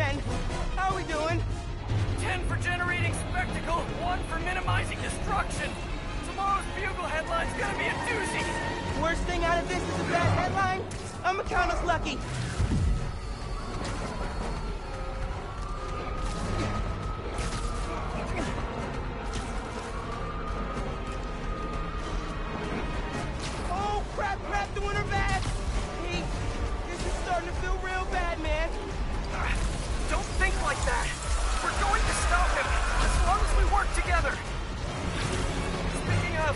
10. How we doing? 10 for generating spectacle, 1 for minimizing destruction. Tomorrow's Bugle headline's gonna be a doozy. Worst thing out of this is a bad headline? I'ma count us lucky. Oh, crap, doing her bad. Hey, this is starting to feel real bad, man. Don't think like that. We're going to stop him, as long as we work together. Speaking of,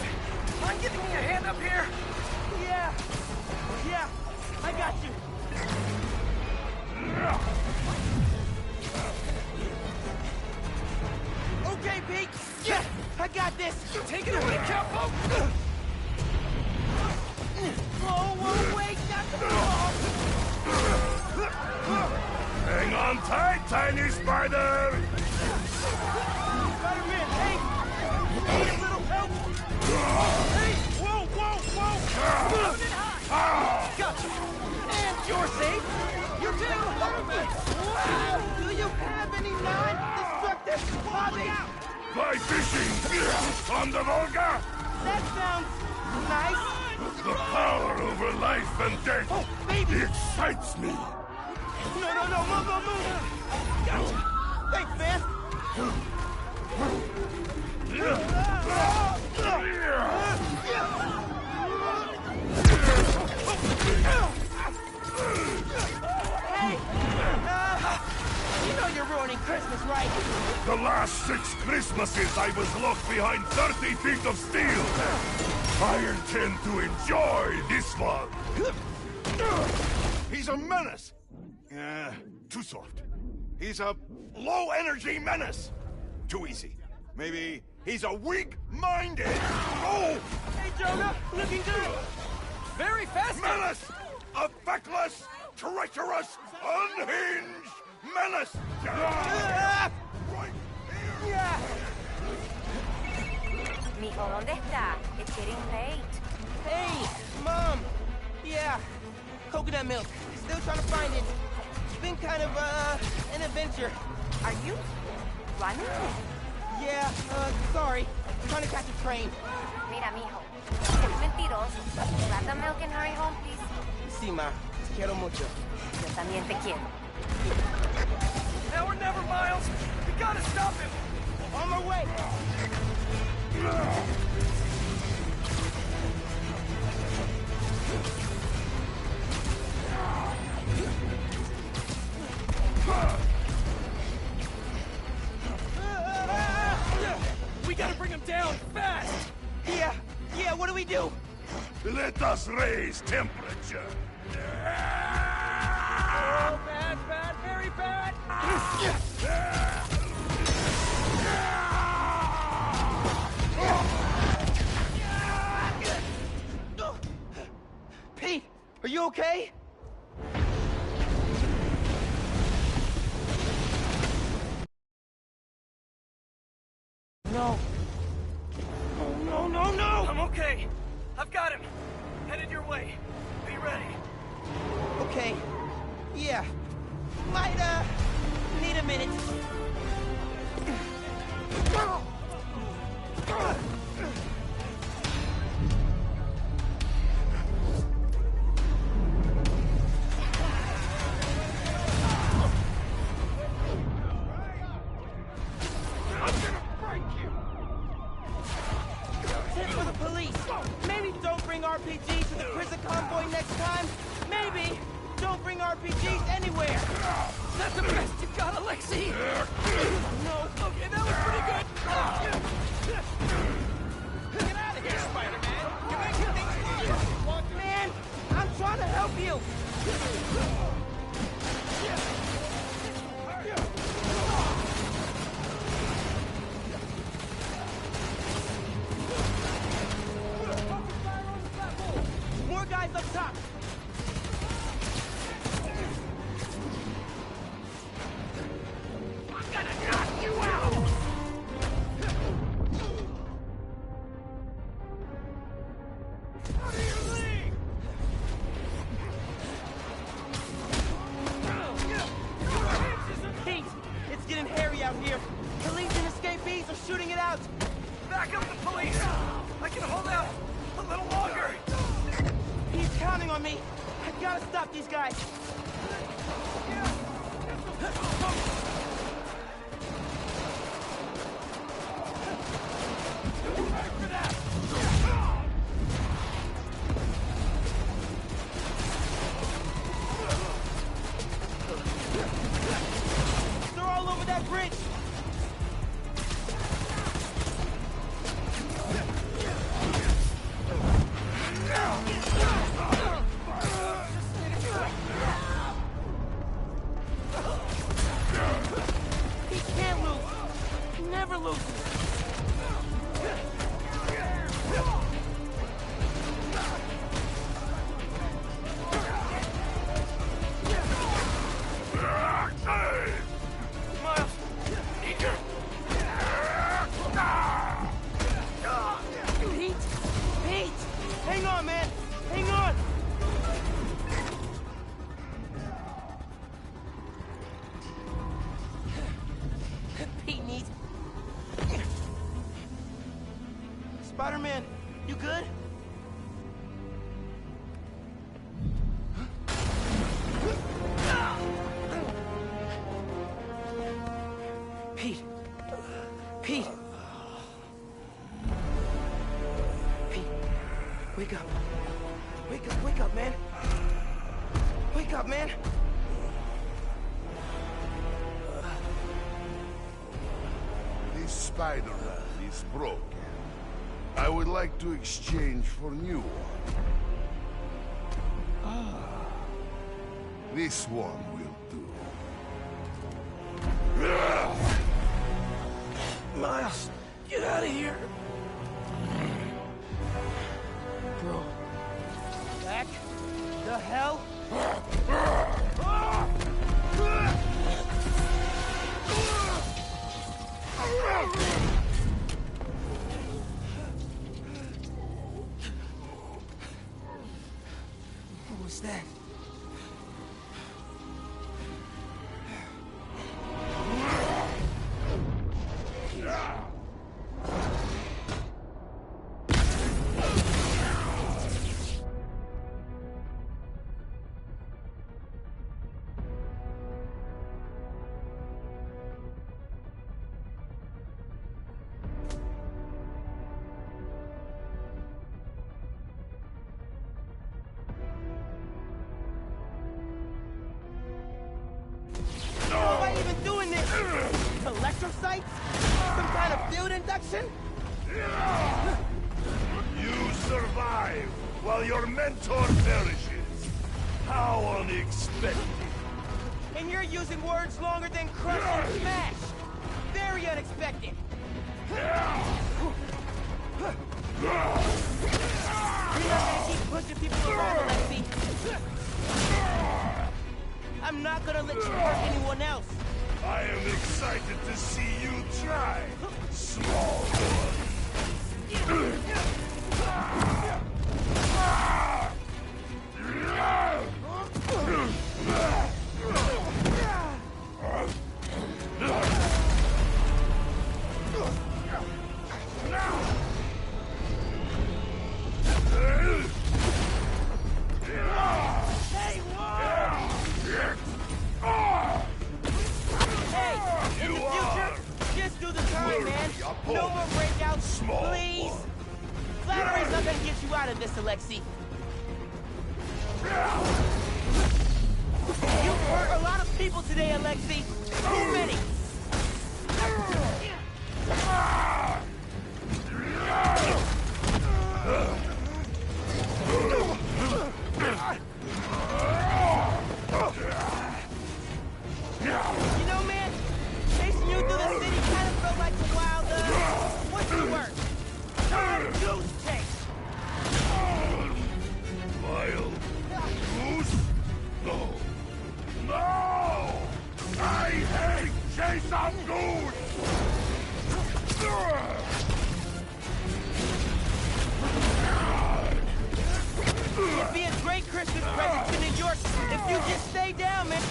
mind giving me a hand up here? Yeah, I got you. Okay, Pete. Yeah, I got this. Take it away, Capo. Whoa, wait, not the ball. Hang on tight, tiny spider! Spider-Man, hey! Need a little help? Hey! Whoa! Gotcha! And you're safe! You too! Wow! Do you have any non-destructive hobbies? Fly fishing! On the Volga! That sounds nice. The power over life and death! Oh, baby! Excites me! No, move! Gotcha! Thanks, man! Hey! You know you're ruining Christmas, right? The last 6 Christmases I was locked behind 30 feet of steel! I intend to enjoy this one! He's a menace! Too soft. He's a low-energy menace! Too easy. Maybe he's a weak-minded! Oh! Hey, Jonah! Looking good! Very fast. Menace! A feckless, treacherous, unhinged menace! Ah! Right here! Yeah! Mijo, ¿dónde está? It's getting late. Hey, Mom! Yeah, coconut milk. Still trying to find it. It's been kind of, an adventure. Are you running? Yeah, sorry. I'm trying to catch a train. Mira, mijo. Es mentiroso. Grab the milk and hurry home, please. Sí, Ma. Te quiero mucho. Yo también te quiero. Now or never, Miles. We gotta stop him. On my way! We gotta bring him down fast. Yeah, what do we do? Let us raise temperature. Oh, bad, very bad. Pete, are you okay? No. Oh, no! I'm okay. I've got him. Headed your way. Be ready. Okay. Yeah. Might, need a minute. Tip for the police. Maybe don't bring RPGs to the prison convoy next time. Maybe don't bring RPGs anywhere. That's the best you've got, Alexei. No. Okay, that was pretty good. Get out of here, Spider-Man. You're making things worse. Man, I'm trying to help you. More guys up top. I'm gonna die. out! Back up the police! I can hold out a little longer! He's counting on me! I gotta stop these guys! They're all over that bridge! He can't lose! He never loses! Miles! Pete! Pete! Hang on, man! Hang on! Pete needs... Spider-Man, you good? Pete! Pete! Pete, wake up. Wake up, man. Wake up, man. This spider is broken. I would like to exchange for new one. This one will do. Miles, get out of here. Bro. Back the hell? What was that? How am I even doing this? Electrocytes? Some kind of field induction? You survive while your mentor perishes. How unexpected. And you're using words longer than crush and smash. Very unexpected. You're not gonna keep pushing people around, Alexei. I'm not gonna let you hurt anyone else. I am excited to see you try, small Hey, in the future, just do the turn, man. No more breakouts, please. Flattery's not gonna get you out of this, Alexei. You've hurt a lot of people today, Alexei. Too many. You know, man, chasing you through the city kind of felt like a wild, what's the word? Wild goose chase. Wild goose? No. No! I hate chase of goose! It'd be a great Christmas present to New York if you just stay down, man.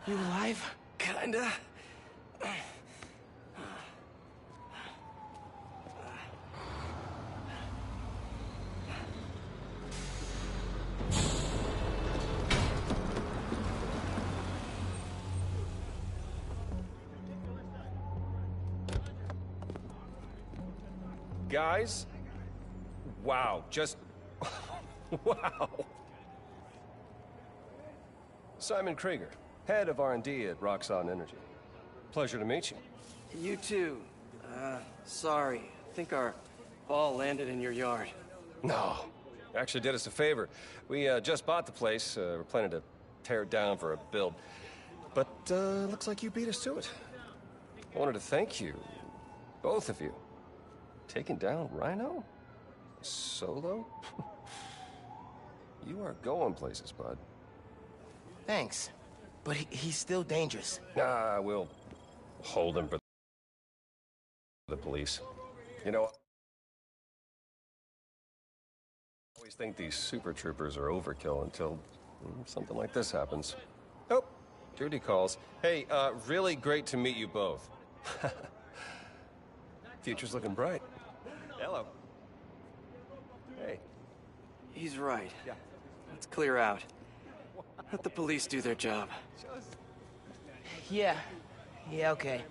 You alive? Kinda. Guys? Wow, just... wow. Simon Krieger, head of R&D at Roxxon Energy. Pleasure to meet you. You too. Sorry. I think our ball landed in your yard. No. Actually did us a favor. We just bought the place. We're planning to tear it down for a build. But looks like you beat us to it. I wanted to thank you, both of you. Taking down Rhino? Solo? You are going places, bud. Thanks. But he's still dangerous. Nah, we'll hold him for the police. You know, I always think these super troopers are overkill until something like this happens. Oh, duty calls. Hey, really great to meet you both. Future's looking bright. Hello. Hey. He's right. Yeah. Let's clear out. Let the police do their job. Yeah. Yeah, okay.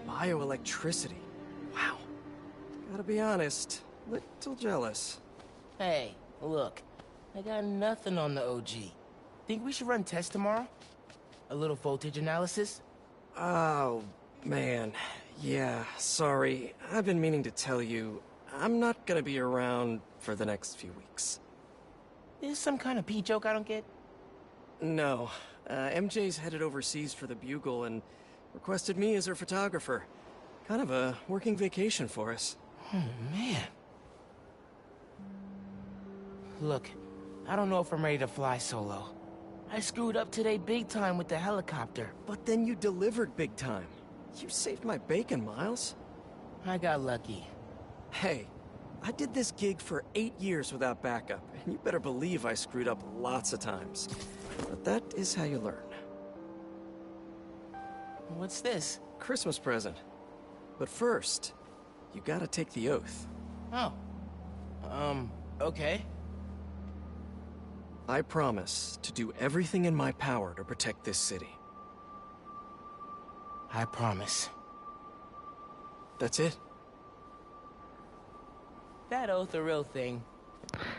Bioelectricity. Wow. Gotta be honest, little jealous. Hey, look. I got nothing on the OG. Think we should run tests tomorrow? A little voltage analysis? Oh, man. Yeah, sorry. I've been meaning to tell you, I'm not gonna be around for the next few weeks. Is some kind of pee joke I don't get? No. MJ's headed overseas for the Bugle and requested me as her photographer. Kind of a working vacation for us. Oh, man. Look, I don't know if I'm ready to fly solo. I screwed up today big time with the helicopter. But then you delivered big time. You saved my bacon, Miles. I got lucky. Hey, I did this gig for 8 years without backup, and you better believe I screwed up lots of times. But that is how you learn. What's this? Christmas present. But first, you gotta take the oath. Oh. Okay. I promise to do everything in my power to protect this city. I promise. That's it. That oath a real thing.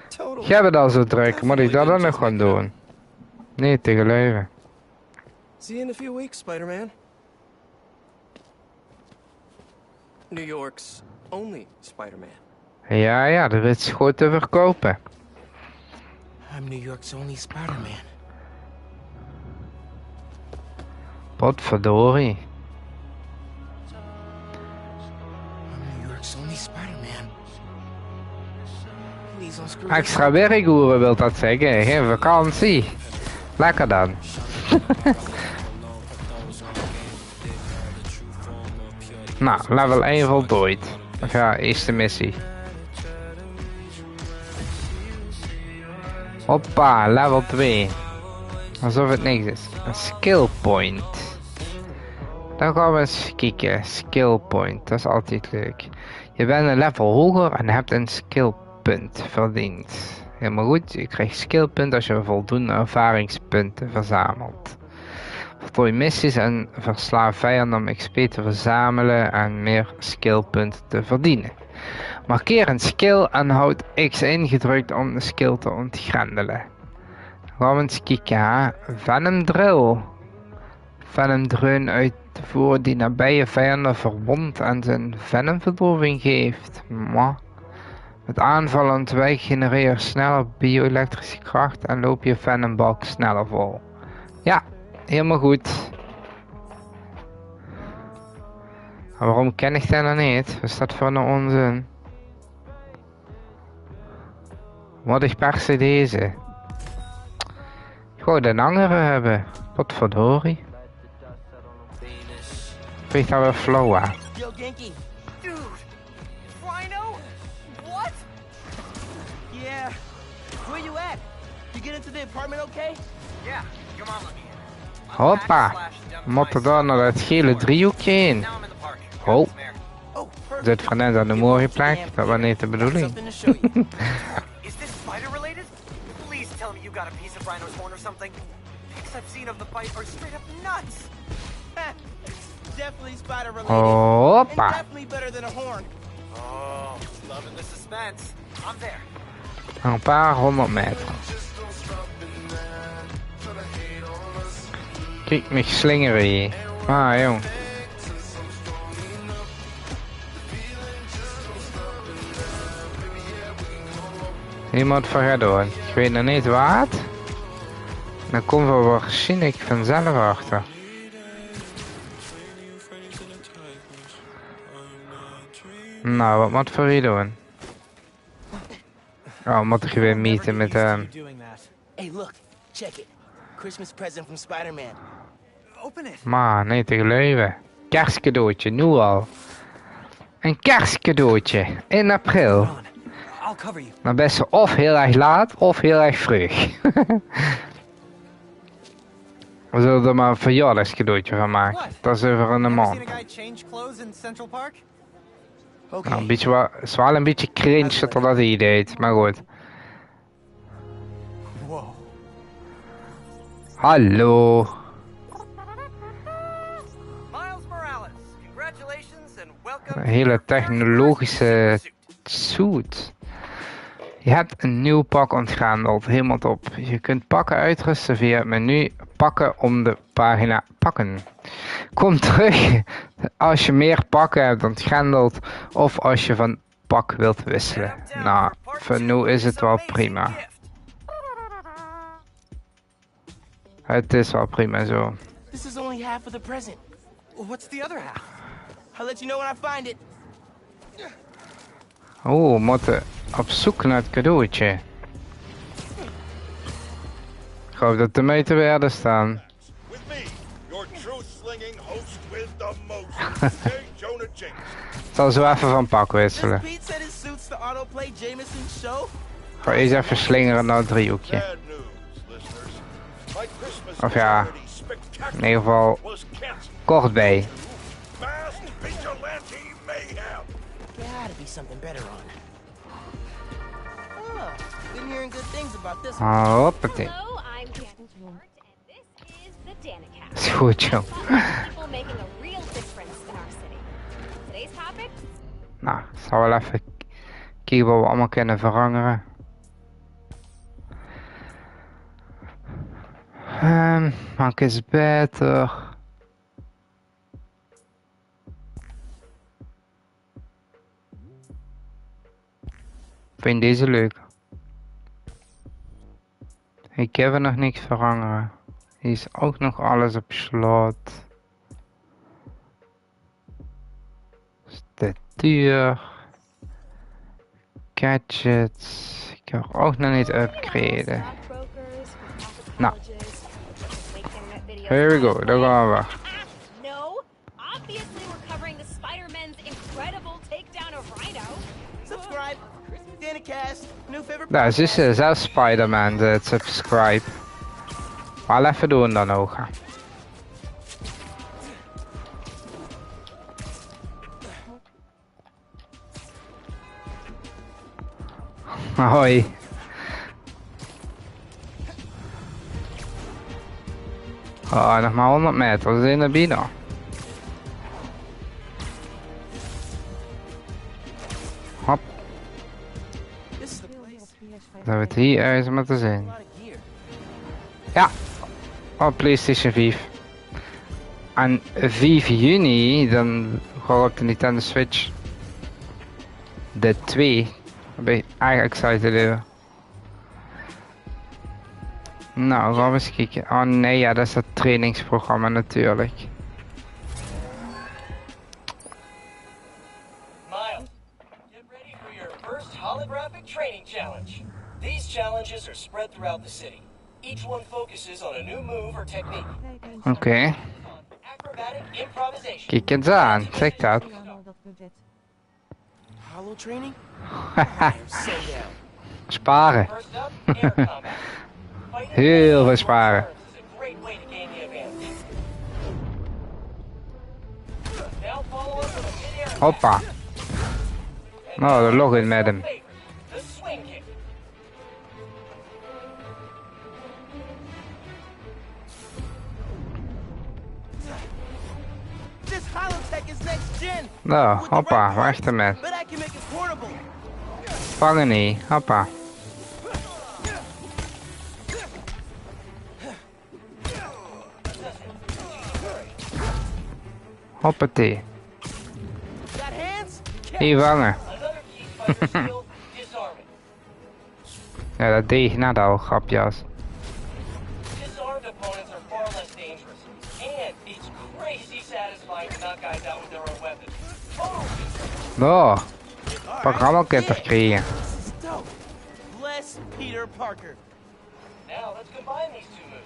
Totally. Jij bent al zo druk, moet ik dat dan nog gewoon doen? Nee, te geloven. See you in a few weeks, Spider-Man. New York's only Spider-Man. Ja, er is goed te verkopen. I'm New York's only Spider-Man. Potverdorie. I'm New York's only Spider-Man. Please don't screw Extra werkuren wil dat zeggen, geen vakantie. Lekker dan. Nou, level 1 voltooid. Of ja, eerste missie. Hoppa, level 2. Alsof het niks is. Een skill point. Dan gaan we eens kijken. Skill point, dat is altijd leuk. Je bent een level hoger en hebt een skill punt verdiend. Helemaal goed, je krijgt skill punt als je voldoende ervaringspunten verzamelt. Voltooi missies en versla vijanden om XP te verzamelen en meer skillpunten te verdienen. Markeer een skill en houd X ingedrukt om de skill te ontgrendelen. Gaan we eens kijken. Venom Drill. Venom dreun uitvoeren die nabije vijanden verwondt en zijn venomverdoving geeft. Met aanvallen ontwijk genereer sneller bio-elektrische kracht en loop je venombalk sneller vol. Ja, helemaal goed. Maar waarom ken ik dat nou niet? Wat is dat voor een onzin? Moet ik per se deze? Ik wou de andere hebben. Wat verdorie. Vind je dat weer flow aan? Yo, Genki. Dude, Rhino? What? Yeah. Where you at? You get into the apartment okay? Yeah, your mom let me in. Hoppa. We moeten daar naar het gele driehoekje heen. Now I'm in the park. Oh. Oh, perfect. Zit vanuit aan de mooie plek. Dat was niet de bedoeling. Something to show you. Is this spider related? Please tell me you got a piece of Rhino's horn or something. Pics I've seen of the bite are straight up nuts. Definitely spider related. Hoppa. And definitely better than a horn. Oh, loving the suspense. I'm there. Een paar 100 meter. Kijk me slingeren hier. Ah jong. Iemand voor doen. Ik weet nog niet wat. Dan komen we waarschijnlijk vanzelf achter. Nou, wat moet voor je doen? Oh, moet ik weer meeten met hem. Hey, look. Check it. Christmas present from Spider-Man. Open it. Maar, niet te geloven. Kerstcadeautje, nu al. Een kerstcadeautje. In april. I'll cover you. Dan best ze of heel erg laat, of heel erg vroeg. We zullen er maar een verjaardagscadeautje van maken. Dat is over een maand. Seen a guy change clothes in Central Park? Okay. Nou, een beetje wel, het is wel een beetje cringe dat dat hij deed, maar goed. Whoa. Hallo. Miles Morales, congratulations and welcome. Een hele technologische suit. Je hebt een nieuw pak ontgrendeld, helemaal top. Je kunt pakken uitrusten via het menu pakken om de pagina pakken. Kom terug als je meer pakken hebt ontgrendeld of als je van pak wilt wisselen. Nou, voor nu is het wel prima. Het is wel prima zo. This is only half of the present. What's the other half? I'll let you know when I find it. Oeh, we moeten op zoek naar het cadeautje. Ik hoop dat de meter weer er staan. With me, your truth-slinging host with the most, J. Jonah Jameson. Ik zal zo even van pak wisselen. Does Pete said it suits the autoplay Jameson's show? Ik ga eens even slingeren naar het driehoekje. Bad news, listeners. My Christmas Of ja, party spectacular in ieder geval was cancelled. kort bij. Fast vigilante mayhem. Gotta be something better on. Oh, been hearing good things about this. Hoppatee. Hello, I'm Jen George, and this is the Danica. Is goed zo. People making a real difference in our city. Today's topic? Nou, ik zal wel even kijken wat we allemaal kunnen veranderen. Maak eens beter. Ik vind deze leuk. Ik heb er nog niks veranderen. Hier is ook nog alles op slot. Statuur. Gadgets. Ik kan ook nog niet upgraden. Nou. Here we go, daar gaan we. No, obviously we're covering the Spider-Man's incredible takedown of Rhino. Subscribe. Danicast. New favorite. Daar is dus zelfs Spider-Man de subscribe. Wel even doen dan ook. Hoi. Oh, nog maar 100 meter, we zijn er bijna. Hop. This is the place. Dat we het hier ergens moeten zijn. A lot of gear. Ja, op PlayStation 5. En 5 juni, dan gaat op de Nintendo Switch de 2. Daar ben ik eigenlijk excited over. Nou, gaan we eens kijken. Oh nee, ja, dat is het trainingsprogramma natuurlijk. Miles, get ready for your first holographic training challenge. These challenges are spread throughout the city. Each one focuses on a new move or technique. Oké. Acrobatic improvisation. Kijk eens aan, zeg dat. Hollow training? Say down. Sparen. First up, air combat. Fighting Heel veel sparen. is a great way to gain the advantage. Now follow up with a mid-air Hoppa. Nou, de login met hem. favorite, the swing kick. This Holotech is next gen. Nou, With the hoppa, right weg parts, ermee. But I can make it portable. Vangen niet, hoppa. Hoppatee. Got hands? Hier vangen. Another key fighter skill, disarming. Ja, dat deed je net al, grapjas. Disarmed opponents are far less dangerous, and it's crazy satisfying to knock guys out with their own weapons. Nou, pak allemaal kinderen gekregen. This is dope. Bless Peter Parker. Now let's combine these two moves.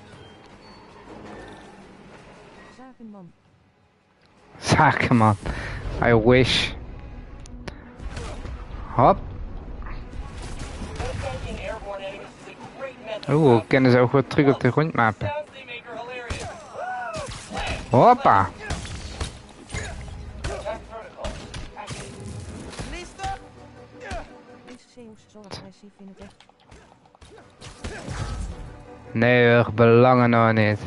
Zakenman. I wish. Hop. Attacking airborne enemies is a great method. Oeh, kunnen ze ook wat terug op de grond mappen. Sounds they make her hilarious. Hoppa. Attack protocol. Active. Lista? Nee hoor, belangen nou niet.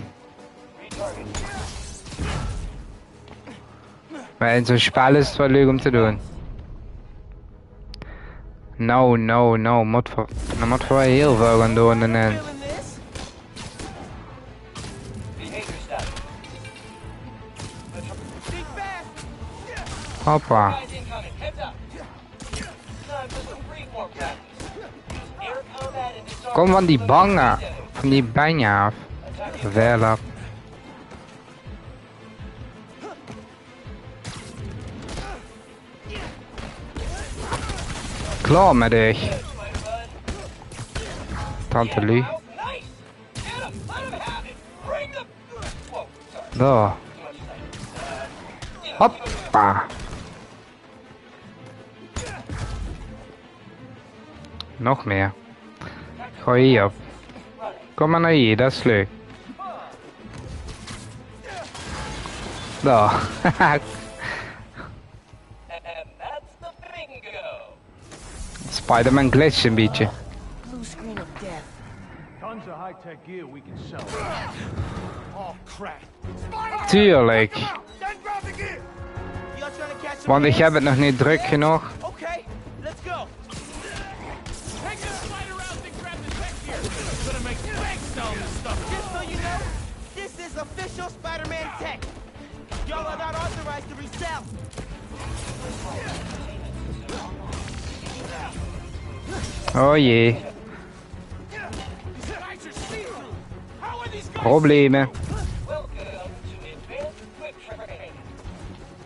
Retarget. Maar in zo'n spel is het wel leuk om te doen. Nou, moet voor heel veel gaan doen en Feeling this? Behavior status. Think fast. hoppa. Guys incoming. Heads up. Time for some freeform practice. Use air combat and disarm. Kom van die bangen, van die bangen af. Wel af. Klaar met dich. Tante Lu. Nice. Get him. Let him have it. Bring the. Whoa. Sorry. Daar. Too much sight. Hoppa. Nog meer. Gooi hier op. Kom maar naar hier, dat is leuk. Daar. And that's the bingo. Spider-Man glitch een beetje. Blue screen of death. Tons of high-tech gear we can sell. Oh, crap. Tuurlijk. Y'all trying to catch Want ik heb het nog niet druk genoeg. Okay, let's go. Take this spider out and grab the tech gear. Gonna make bank selling this stuff. Just so you know, this is official Spider-Man tech. Y'all are not authorized to resell. Oh jee. These guys are see-through. How are these guys? Problemen. Welcome to Advanced Quick Training.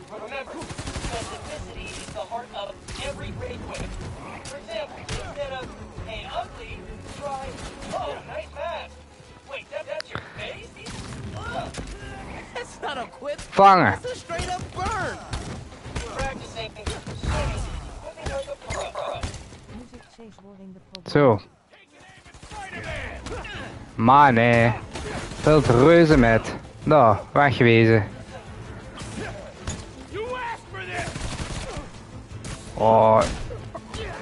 Remember, specificity is the heart of every great whip. For example, instead of, hey, ugly, try, oh, nice mask. Wait, that's your face? Ugh. That's not a quip. Vangen. That's a straight up burn. Practicing swinging, whipping like a pro. Zo. Maar nee. Veel te reuze met. Daar, weggewezen. You asked for this. Oh.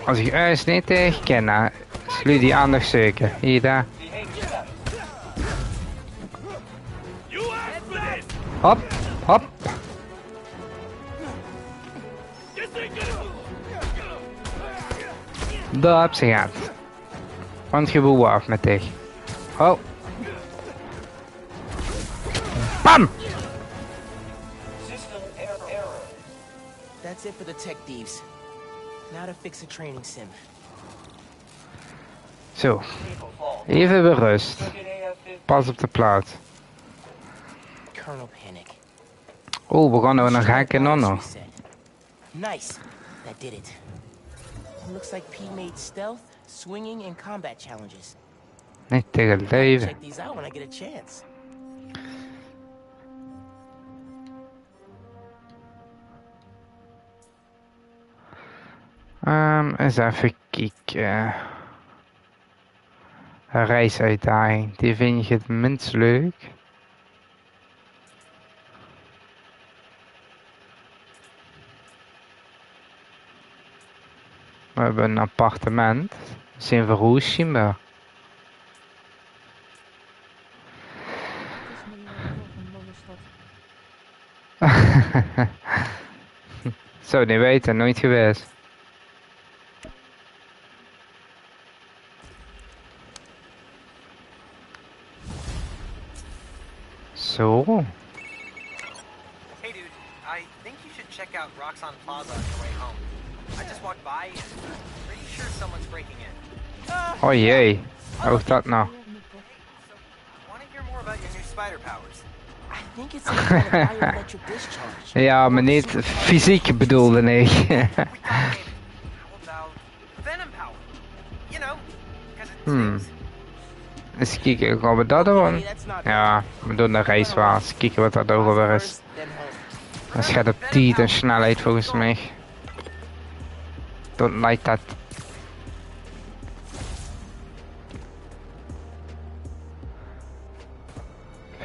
Als ik juist niet tegen ken, dan sluit die aandacht zeker. Hier, daar. Behavior status. You asked for this. Hop, hop. This ain't gonna. Daar heb ze gehad. Want geboel af met dich. Oh. Bam! System error. That's it for the tech thieves. Now to fix a training sim. Zo. People fall. Even weer rust. Look at AF-15. Pas op de plaats. Colonel Panic. Oh, we gaan nou nog hacken dan nog. Reset. Nice. That did it. Looks like Pete made stealth, swinging, and combat challenges. Niet tegen leven. Check these out when I get a chance. Eens even kijken. Een reisuitdaging, die vind je het minst leuk. We hebben een appartement. Dat is in Hiroshima. Zou niet weten, nooit geweest. Zo. Hey dude, I think you should check out Roxxon Plaza on your way home. I just walked by and I'm pretty sure someone's breaking in. Oh jee, ook dat nou. Hey, so, wanna hear more about your new spider powers? I think it's some kind of bioelectric discharge. Ja, maar niet fysiek bedoelde ik. We thought maybe. How about venom power? You know, because it stings. Eens kijken, gaan we dat doen? Hey, that's not Ja, we doen de racewaars. Kijken wat dat ook alweer is. then home. Dat gaat op tijd en snelheid volgens mij. Don't like that.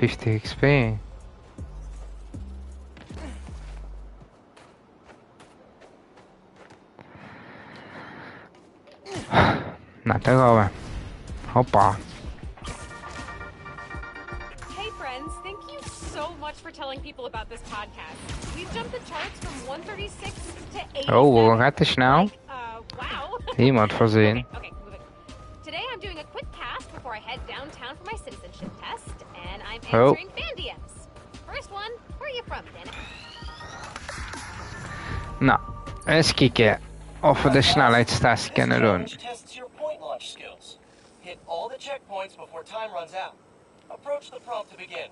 $50 XP. Nou, daar gaan we. Hoppa. Hey friends, thank you so much for telling people about this podcast. We've jumped the charts from 136 to 87. Oh, hoe gaat het snel? Like, wow. Iemand voorzien. Okay, moving. Today I'm doing a quick cast before I head downtown for my citizenship test, and I'm answering fan DMs. First one, where are you from, Dennis? Nou, eens kijken of we de snelheidstest kunnen doen. Tests your point launch skills. Hit all the checkpoints before time runs out. Approach the prompt to begin.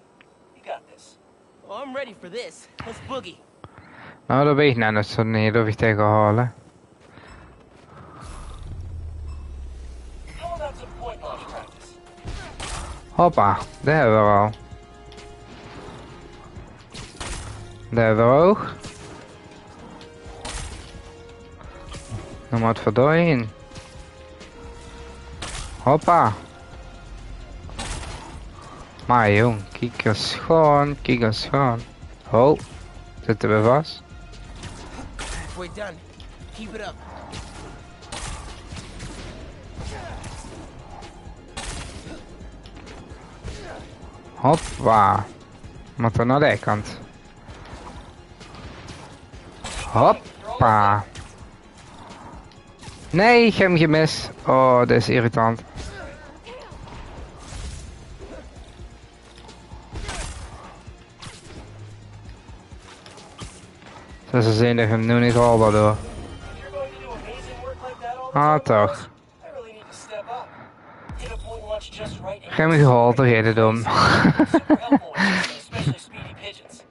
You got this. Well, I'm ready for this. Let's boogie. Nou, dat weet ik net niet zo niet of ik tegenhalen. How about some point launch practice? Hoppa, daar hebben we al. Daar hebben we ook. Dan moet we doorheen. Hoppa. Maar jong, kijk eens gewoon, kijk eens gewoon. Oh, zitten we vast? Halfway done. Keep it up. Hoppa. Moeten we naar de kant. Hoppa. Nee, ik heb hem gemist. Oh, dat is irritant. Ze zijn dat je hem nu niet haalbaar door. If you're going to do amazing work like that all the Ah, time, toch. I really need to step up. Hit a point launch just right and Geen me gehaald, dat heet het om. super helpful when using especially speedy pigeons.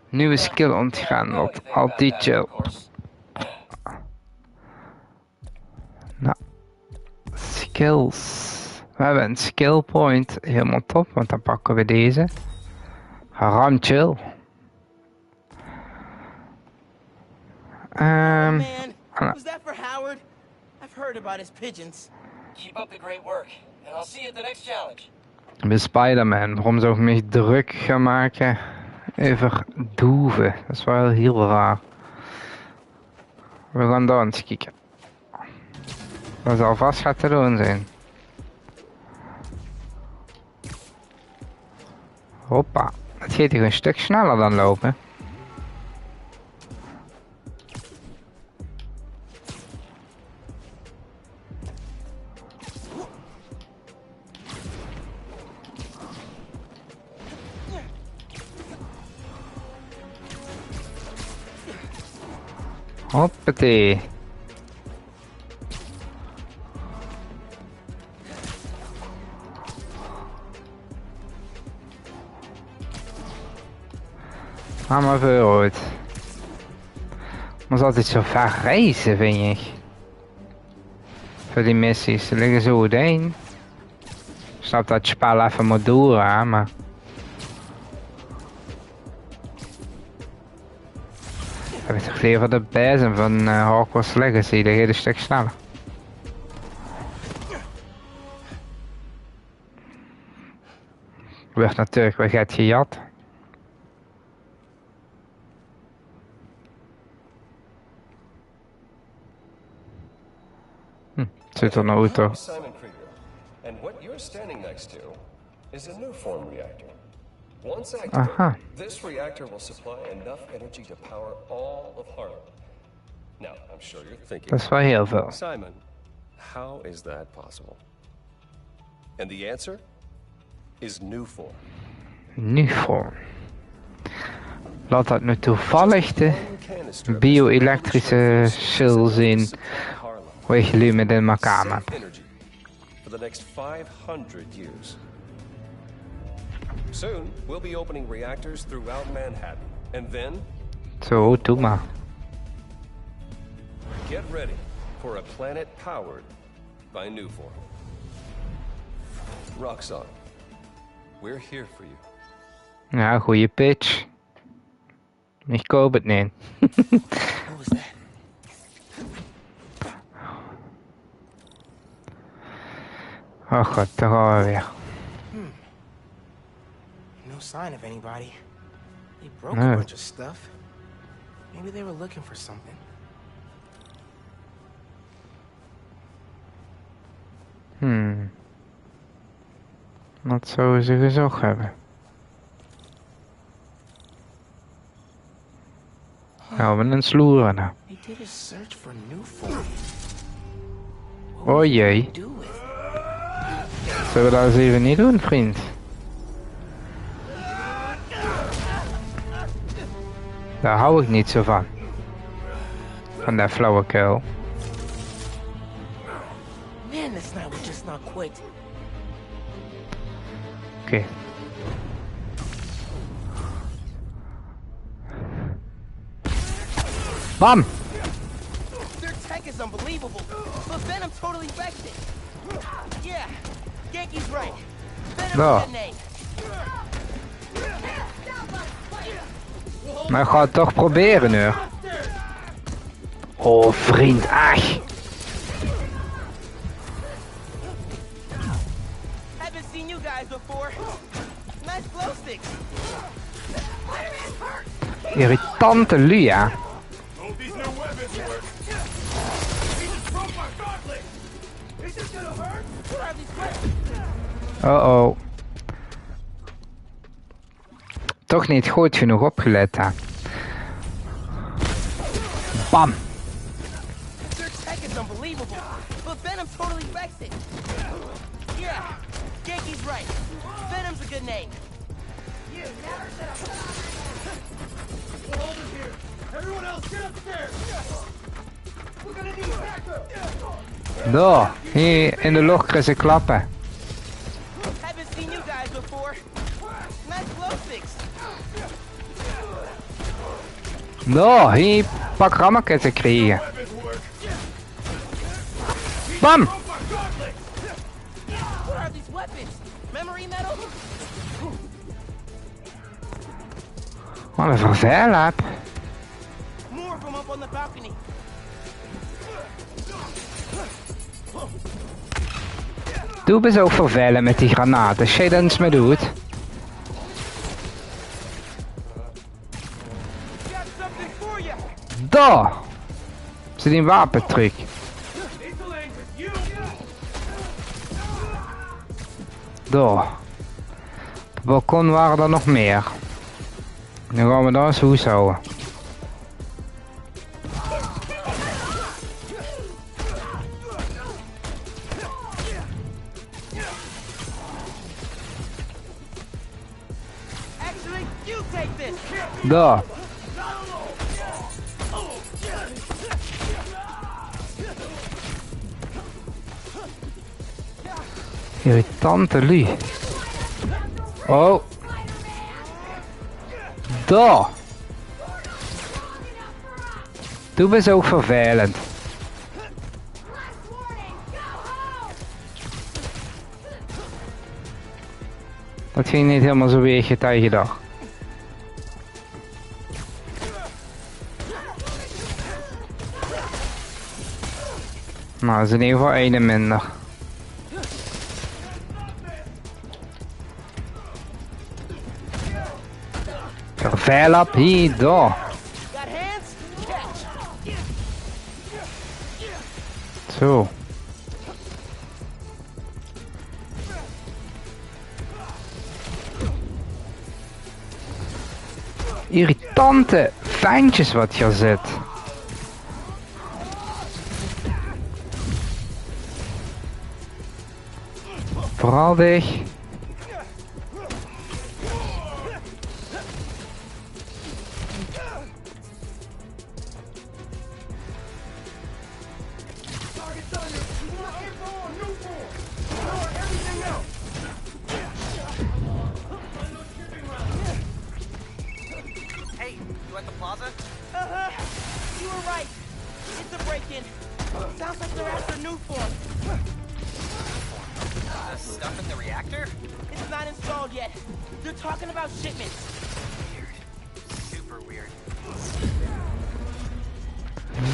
Nieuwe skill ontgaan, wat altijd chill. Nou, skills. We hebben een skill point, helemaal top, want dan pakken we deze. Haram chill. Man, was that for Howard? I've heard about his pigeons. Keep up the great work, and I'll see you at the next challenge. Bij Spider-Man, waarom zou ik me druk gaan maken over doeven? Dat is wel heel raar. We gaan daar eens kijken. Dat zal vast gaat te doen zijn. Hoppa, het gaat hier een stuk sneller dan lopen. Hoppatee. Ga maar vooruit. Maar is altijd zo ver reizen, vind ik. Voor die missies, ze liggen zo goed heen. Ik snap dat je spel even moet duren, maar... heb het gevoel van de bezem van Hogwarts Legacy, dat gaat een stuk sneller. Wordt natuurlijk weer gaat gejat. Zit er een auto. I'm Simon Krieger, and what you're standing next to is a new form reactor. Once activated, this reactor will supply enough energy to power all of Harlem. Now, I'm sure you're thinking, Dat is wel heel veel. Simon, how is that possible? And the answer is Nuform. Nuform. Laat dat nu toevallig de bio-elektrische cel zijn waar je nu met in elkaar hebt. For the next 500 years. Soon, we'll be opening reactors throughout Manhattan. And then... Zo, doe maar. Get ready for a planet powered by Nuform. Roxxon, we're here for you. Ja, goeie pitch. Ik koop het niet. What was that? Oh god, daar gaan we weer. No sign of anybody. They broke a bunch of stuff. Maybe they were looking for something. Wat zouden ze gezocht hebben? Gaan we een sloeren nou. They did a search for Nuform. Oh jee. Zullen we dat eens even niet doen, vriend? Daar hou ik niet zo van. Van dat flauwekul. Man, this night was just not quit. Oké. Bam! Their tech is unbelievable, but Venom totally wrecked it. Yeah, Genki's right. Venom's No. a good name. Maar ik ga het toch proberen nu. Oh vriend, ach. Haven't seen you guys before. Nice glow sticks. Irritante Lia. Oh. Toch niet goed genoeg opgelet, hè. Bam. Their tech is unbelievable, but Venom totally wrecks it. Yeah, Genki's right. Venom's a good name. You never said a hold it here. Everyone else, get upstairs. We're gonna need backup. Daar, hier in de lucht krijg ze klappen. Haven't seen you guys before. Nice glow sticks. Daar, hier pak rammetjes te krijgen. Bam! What are these weapons? Memory metal? Wat een vervelap. More of them up on the balcony. Doe me zo vervelen met die granaten. Als jij dat eens mee doet. Got something for you. Daar! Zit een wapentruc. Daar. Op het balkon waren er nog meer. Nu gaan we daar eens hoes houden. Actually, you take this. Daar. Irritante lui. Oh. Daar. Doe me zo vervelend. Dat ging niet helemaal zo weer tegen dag. Nou, dat is in ieder geval één minder. Rapido. Zo. Irritante fijntjes wat hier zit. Vooral dich.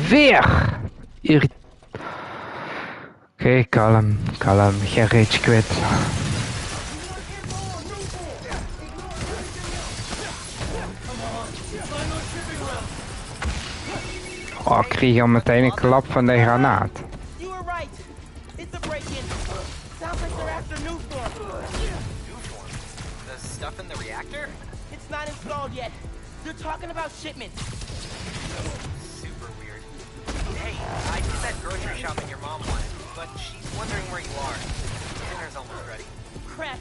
Weer! Oké, kalm, geen rage quit. Oh, ik kreeg al meteen een klap van de granaat. Talking about shipments. Super weird. Hey, I did that grocery shopping your mom wanted, but she's wondering where you are. Dinner's almost ready. Crap.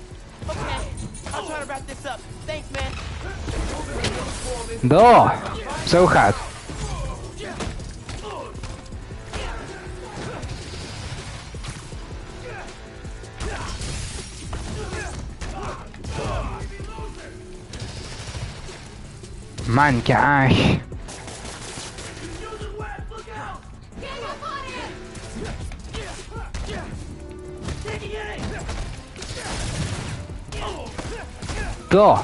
Okay, I'll try to wrap this up. Thanks, man. Door. Zo gaat. Man, kijk. Door.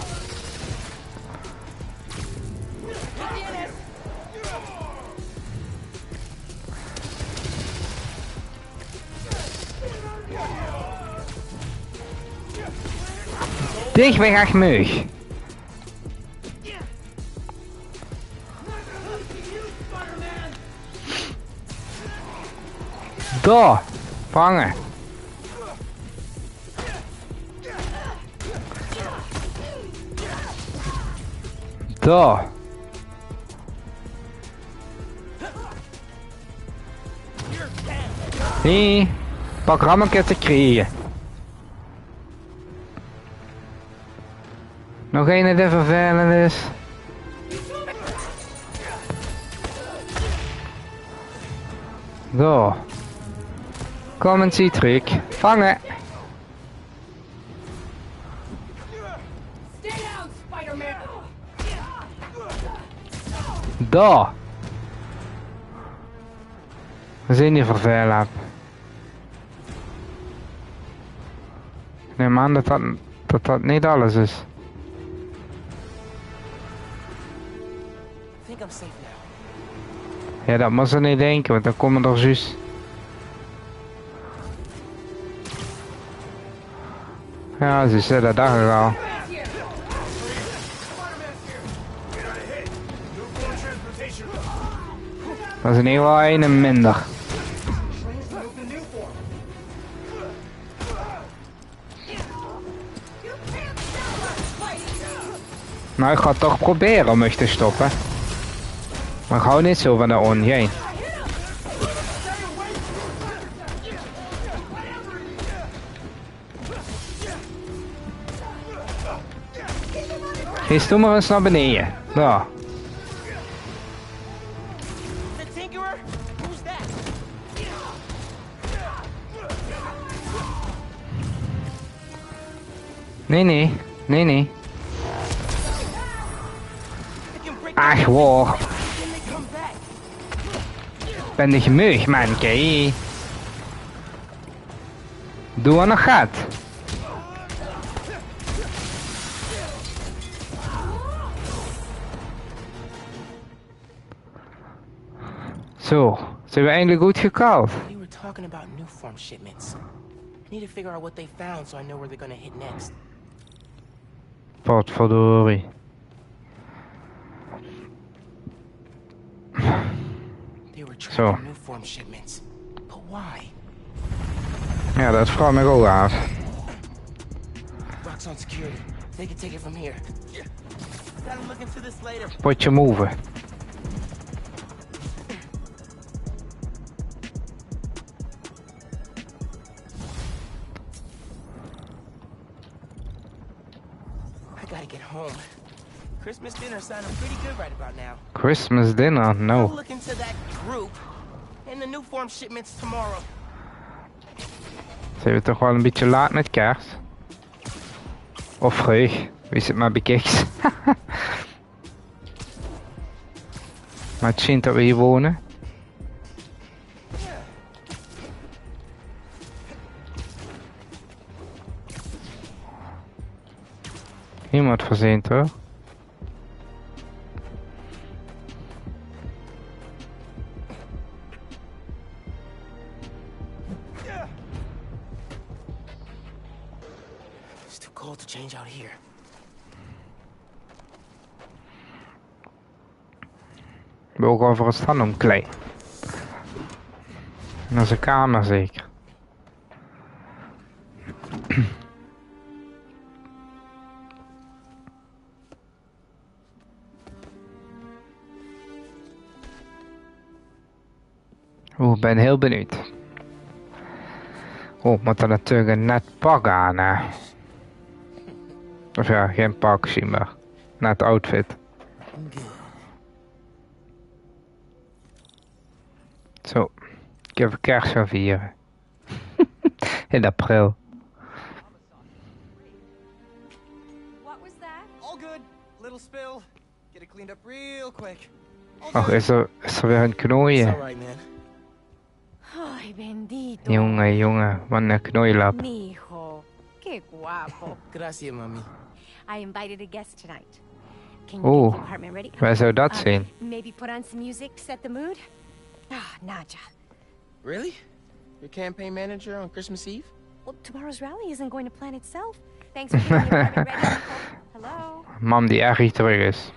Dicht weg, Achmeug. Door. Vangen. Door. Nee. Pak rammen te krijgen. Nog een die vervelend is. Door. Kom en zie truc. Vangen. Door. We zijn hier vervelend. Ik neem aan dat niet alles is. Ja, dat moet ze niet denken, want dan komen er juist. Ja, ze zei dat dacht ik al. Dat is in ieder geval een minder. Nou, ik ga het toch proberen om je te stoppen. Maar ik hou niet zo van de ongein. Geef toen maar eens naar beneden. Daar. Nee. Ach, wow. Ben je gemug, man, kijk. Doe wat nog gaat. Zo, zijn we eindelijk goed gekald. talking about new form shipments. I need to figure out what they found so I know where they're gonna hit next. Potverdorie. They were tracking new form shipments. But why? Ja, dat vraagt me ook af. Rock's on security. They can take it from here. Gotta look into this later. Potje move. I gotta get home. Christmas dinner sounding pretty good right about now. Christmas dinner? I'll No. look into that group and the new form shipments tomorrow. Zijn we toch wel een beetje laat met kerst? Of vroeg, wie het maar bekijkt. Maar het schijnt dat we hier wonen. Iemand verzint hoor. It's too cold to change out here. Ik wil ook over het staan omkleed. En dat is een kamer zeker. Oeh, ik ben heel benieuwd. Oh, ik moet er natuurlijk een net pak aan, hè. Of ja, geen pak, zie maar. Net outfit. Zo, ik heb een kerst gaan vieren. In april. What was that? All good. Little spill. Get it cleaned up real quick. Och, is er weer een knooien? It's alright, man. Ay, bendito. Jongen, wat een knooilap. Mijo, qué guapo. Gracias, mami. I invited a guest tonight. Can you get the apartment ready? Waar zou dat zijn? Maybe put on some music, set the mood? Ah, Nadja. Really? Your campaign manager on Christmas Eve? Well, tomorrow's rally isn't going to plan itself. Thanks for getting the apartment ready, Nico. Hello? Mam die erg terug is.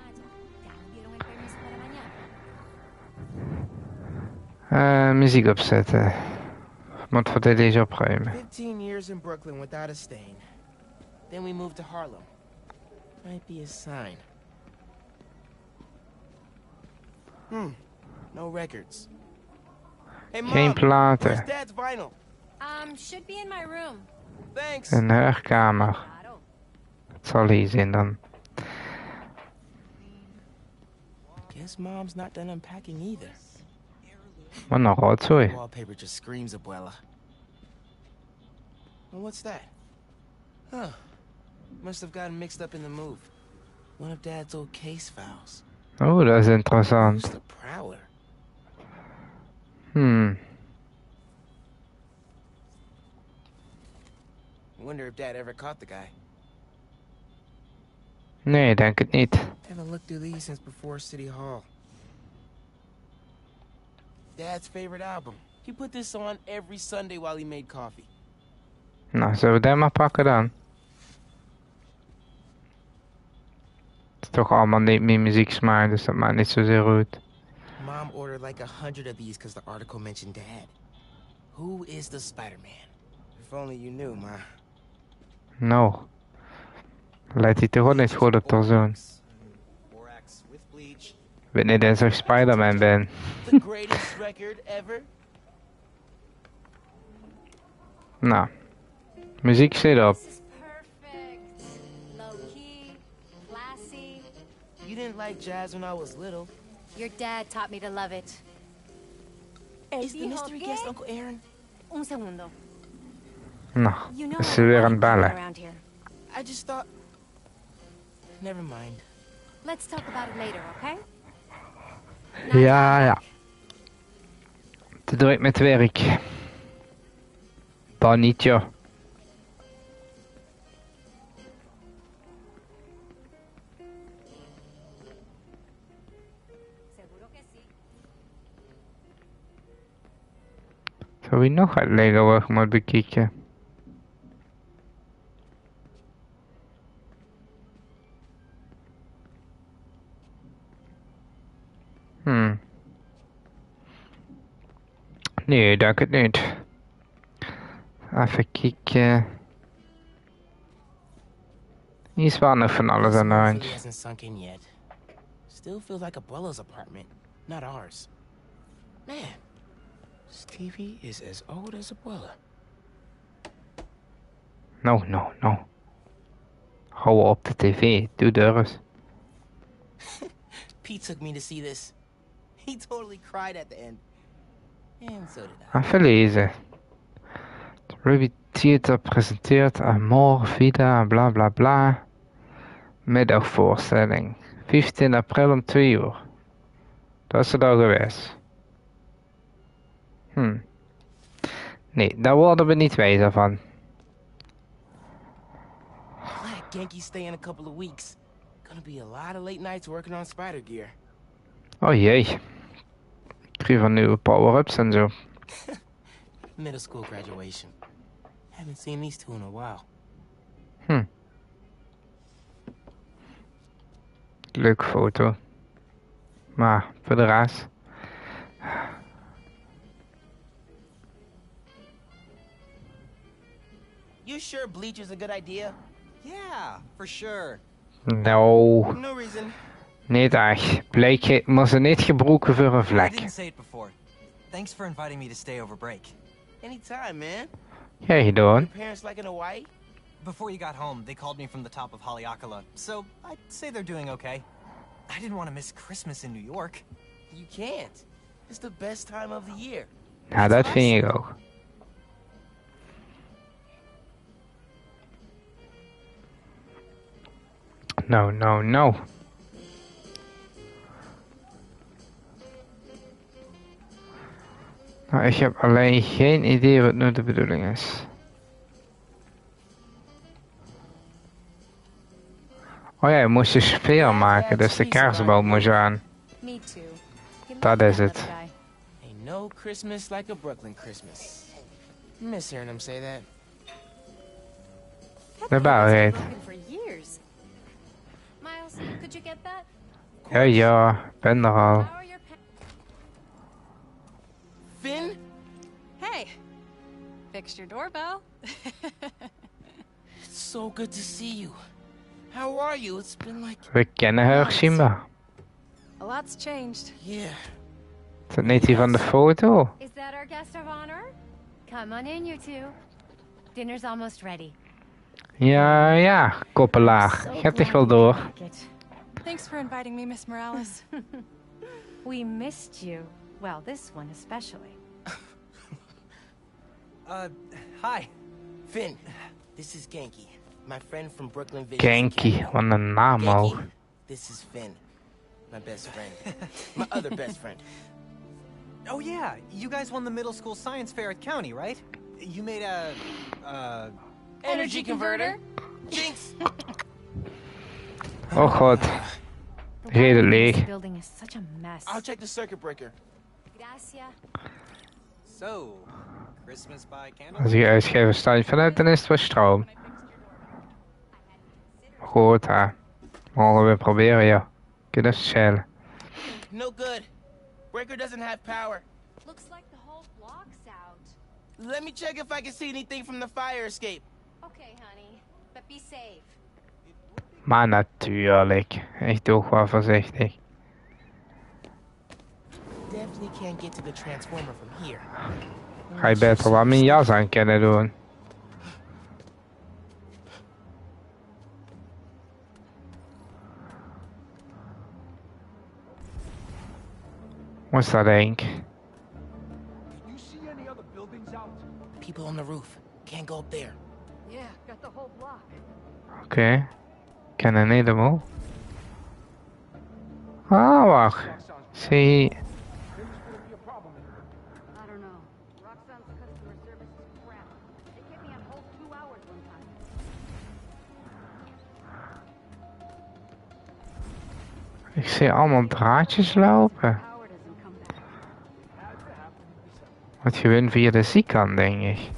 Muziek opzetten. Moet voor deze opruimen. 15 years in Brooklyn without a stain. Then we moved to Harlem. Might be a sign. No records. Hey, Mom, Geen platen. where's Dad's vinyl? Should be in my room. Thanks. Een huurkamer. Het zal hier zijn dan. Guess Mom's not done unpacking either. Wat een rotzooi. Wallpaper just screams Abuela. Well, what's that? Huh. Must have gotten mixed up in the move. One of Dad's old case files. Oh, dat is interessant. Who's the Prowler? Wonder if Dad ever caught the guy. Nee, denk het niet. Haven't looked through these since before City Hall. Dad's favorite album. He put this on every Sunday while he made coffee. Nou, zullen we dat maar pakken dan? Het is toch allemaal niet meer muzieksmaak, dus dat maakt niet zozeer uit. Mom ordered like 100 of these because the article mentioned Dad. Who is the Spider-Man? If only you knew, Ma. Nou. Lijkt hij toch ook niet goed op de zoon. Ik weet niet eens of ik Spider-Man ben. The greatest record ever? Nou. Muziek zit op. This is perfect. Low-key, classy. You didn't like jazz when I was little. Your dad taught me to love it. Is the mystery guest Uncle Aaron? Un segundo. Nou, You know is ze weer aan het bellen. around here. I just thought... Never mind. Let's talk about it later, okay? Ja. Te druk met werk. Bonito. Zou je nog uit Lego weg moet bekijken? Nee, denk het niet. Even kijken. Hier is wel nog van alles aan de Hopefully hand. hasn't sunk in yet. Still feels like Abuela's apartment, not ours. Man, Stevie is as old as Abuela. No. Hou op de tv, doe deurs. Pete took me to see this. He totally cried at the end. And so did I. Even lezen. De Ruby Theater presenteert Amor, Vida, bla bla bla. Middagvoorstelling. 15 april om 2 uur. Dat is het al geweest. Nee, daar worden we niet wijzer van. Glad Genki's staying a couple of weeks. Gonna be a lot of late nights working on spider gear. Oh jee. 3 van nieuwe power-ups en zo. Middle school graduation. Haven't seen these two in a while. Leuke foto. Maar voor de rest. You sure bleach is a good idea? Yeah, for sure. No. No reason. Niet echt. Bleek maar ze niet gebroken voor een I vlek. didn't say it before. Thanks for inviting me to stay over break. Anytime, man. Jij gedaan. Your parents like in Hawaii? Before you got home, they called me from the top of Haleakala, so I'd say they're doing okay. I didn't want to miss Christmas in New York. You can't. It's the best time of the year. Ja, dat vind ik ook. No. Nou, ik heb alleen geen idee wat nu de bedoeling is. Oh ja, je moest je sfeer maken, dus de kerstboom moest aan. Me too. He Dat loves is that het. little guy. Ain't no Christmas like a Brooklyn Christmas. Miss hearing him say that. That De guy was waarheid. broken for years. Miles, could you get that? Ja, ben er al. How are your Finn? Hey, fixed your doorbell. It's so good to see you. How are you? It's been like... We kennen haar Simba. A lot's changed. Yeah. Is dat niet die van de foto? Is that our guest of honor? Come on in, you two. Dinner's almost ready. Ja, koppelaar. Je hebt echt wel door. Thanks for inviting me, Miss Morales. We missed you. Well, this one especially. Hi. Finn, this is Genki. My friend from Brooklyn Vision. Genki, wat een naam ook. Genki, this is Finn. My best friend. My other best friend. Oh yeah, you guys won the middle school science fair at County, right? You made a Energy converter. Jinx. Oh god. Reden This leeg. building is such a mess. I'll check the circuit breaker. Gracias. So, Christmas by Als candlelight? je uitschrijven staat vanuit, dan is het wel stroom. Goed, hè. Mogen we proberen, ja. Kun je dat schelen? No good. Breaker doesn't have power. Looks like the whole block's out. Let me check if I can see anything from the fire escape. Okay, honey, but be safe. Maar natuurlijk. Ik doe wel voorzichtig. Definitely can't get to the transformer from here. Ga je beter wat mijn jas aan kunnen doen. Wat is dat, Henk? You see any other buildings out? People on the roof. Can't go up there. Yeah, got the whole block. Oké. Ken een helemaal. Ah, wacht. Zie. I don't know. Roxanne's customer service is crap. They kept me on hold 2 hours one time. Ik zie allemaal draadjes lopen. Power doesn't come back. Moet je win via de zijkant, denk ik.